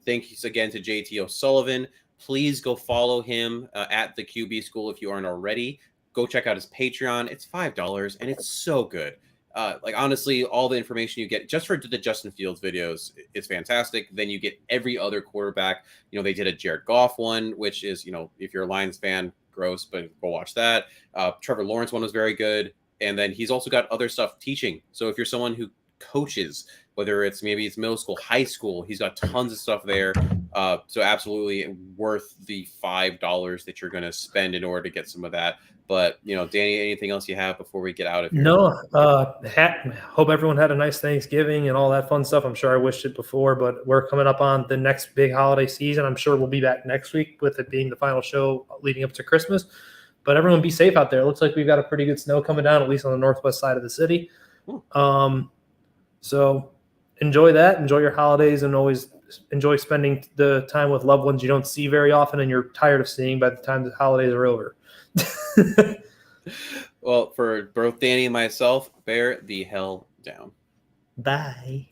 Thanks again to JT Sullivan. Please go follow him at the QB School if you aren't already. Go check out his Patreon. It's $5 and it's so good. Honestly, all the information you get just for the Justin Fields videos is fantastic. Then you get every other quarterback. They did a Jared Goff one, which is, if you're a Lions fan, gross, but go watch that. Trevor Lawrence one was very good. And then he's also got other stuff teaching. So if you're someone who coaches, whether maybe it's middle school, high school. He's got tons of stuff there. So absolutely worth the $5 that you're going to spend in order to get some of that. But, Danny, anything else you have before we get out of here? No, hope everyone had a nice Thanksgiving and all that fun stuff. I'm sure I wished it before, but we're coming up on the next big holiday season. I'm sure we'll be back next week with it being the final show leading up to Christmas. But everyone be safe out there. It looks like we've got a pretty good snow coming down, at least on the northwest side of the city. So enjoy that. Enjoy your holidays, and always enjoy spending the time with loved ones you don't see very often and you're tired of seeing by the time the holidays are over. Well, for both Danny and myself, bear the hell down. Bye.